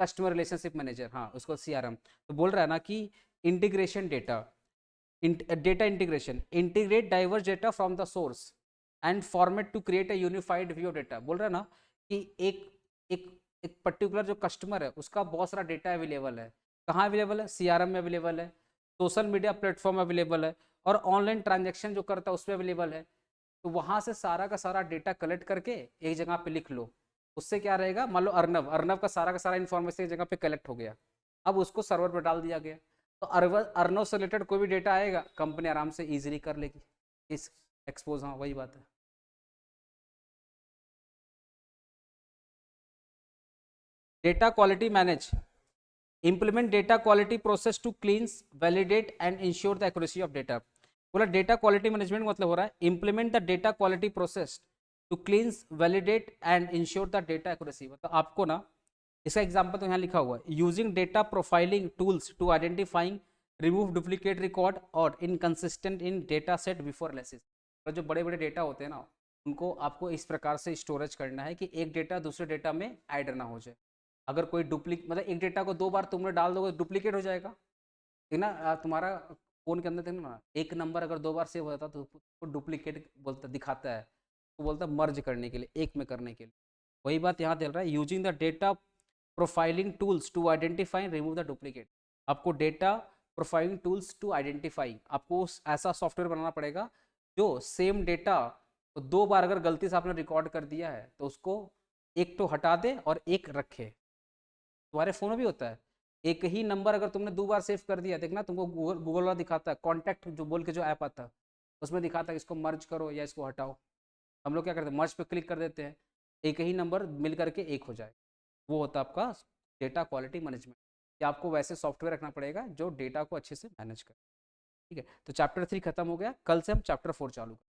customer relationship manager, हाँ उसको सीआरएम। तो बोल रहा है ना कि integration data, data integration, integrate diverse data from the source and format to create a unified view of data. बोल रहा है ना कि एक एक एक पर्टिकुलर जो कस्टमर है उसका बहुत सारा डेटा अवेलेबल है, कहाँ अवेलेबल है, सीआरएम में अवेलेबल है, सोशल मीडिया प्लेटफॉर्म अवेलेबल है, और ऑनलाइन ट्रांजेक्शन जो करता है उसमें अवेलेबल है। तो वहाँ से सारा का सारा डेटा कलेक्ट करके एक जगह पे लिख लो। उससे क्या रहेगा, मान लो अर्नब, अर्नब का सारा इन्फॉर्मेशन एक जगह पे कलेक्ट हो गया, अब उसको सर्वर पर डाल दिया गया, तो अर्नब से रिलेटेड कोई भी डेटा आएगा कंपनी आराम से इजीली कर लेगी इस एक्सपोज। हाँ वही बात है। Data quality manage, implement data quality process to cleanse, validate and ensure the accuracy of data। बोला डेटा क्वालिटी मैनेजमेंट मतलब हो रहा है implement the data quality process to cleanse, validate and ensure the data accuracy. मतलब आपको ना, इसका example तो यहाँ लिखा हुआ है, using data profiling tools to identifying, remove duplicate record और inconsistent in data set before analysis. तो जो बड़े बड़े डेटा होते हैं ना उनको आपको इस प्रकार से स्टोरेज करना है कि एक डेटा दूसरे डेटा में ऐड ना हो जाए। अगर कोई डुप्लीकेट, मतलब एक डेटा को 2 बार तुमने डाल दोगे डुप्लीकेट हो जाएगा, ठीक ना। तुम्हारा फोन के अंदर देखना ना, एक नंबर अगर 2 बार सेव हो जाता तो उसको डुप्लीकेट बोलता दिखाता है, तो बोलता मर्ज करने के लिए, एक में करने के लिए। वही बात यहाँ चल रहा है, using the data profiling tools to identify remove the duplicate. आपको data profiling tools to identify, आपको ऐसा सॉफ्टवेयर बनाना पड़ेगा जो सेम डेटा 2 बार अगर गलती से आपने रिकॉर्ड कर दिया है तो उसको एक तो हटा दे और एक रखे। तुम्हारे फोन में भी होता है, एक ही नंबर अगर तुमने 2 बार सेव कर दिया, देखना तुमको गूगल गूगल वाला दिखाता है, कॉन्टैक्ट जो बोल के जो ऐप आता है उसमें दिखाता है इसको मर्ज करो या इसको हटाओ। हम लोग क्या करते हैं, मर्ज पे क्लिक कर देते हैं, एक ही नंबर मिल करके एक हो जाए। वो होता है आपका डेटा क्वालिटी मैनेजमेंट। कि आपको वैसे सॉफ्टवेयर रखना पड़ेगा जो डेटा को अच्छे से मैनेज करे। ठीक है, तो चैप्टर 3 खत्म हो गया, कल से हम चैप्टर 4 चालू करें।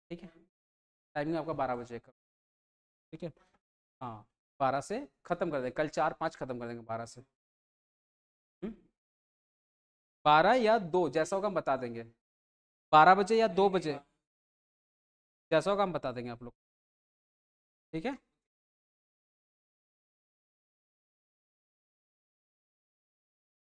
ठीक है, टाइमिंग आपका 12 बजे का। ठीक है, हाँ 12 से खत्म कर देंगे, कल 4-5 खत्म कर देंगे 12 से। 12 या 2 जैसा होगा हम बता देंगे, 12 बजे या 2 बजे जैसा होगा हम बता देंगे आप लोग। ठीक है।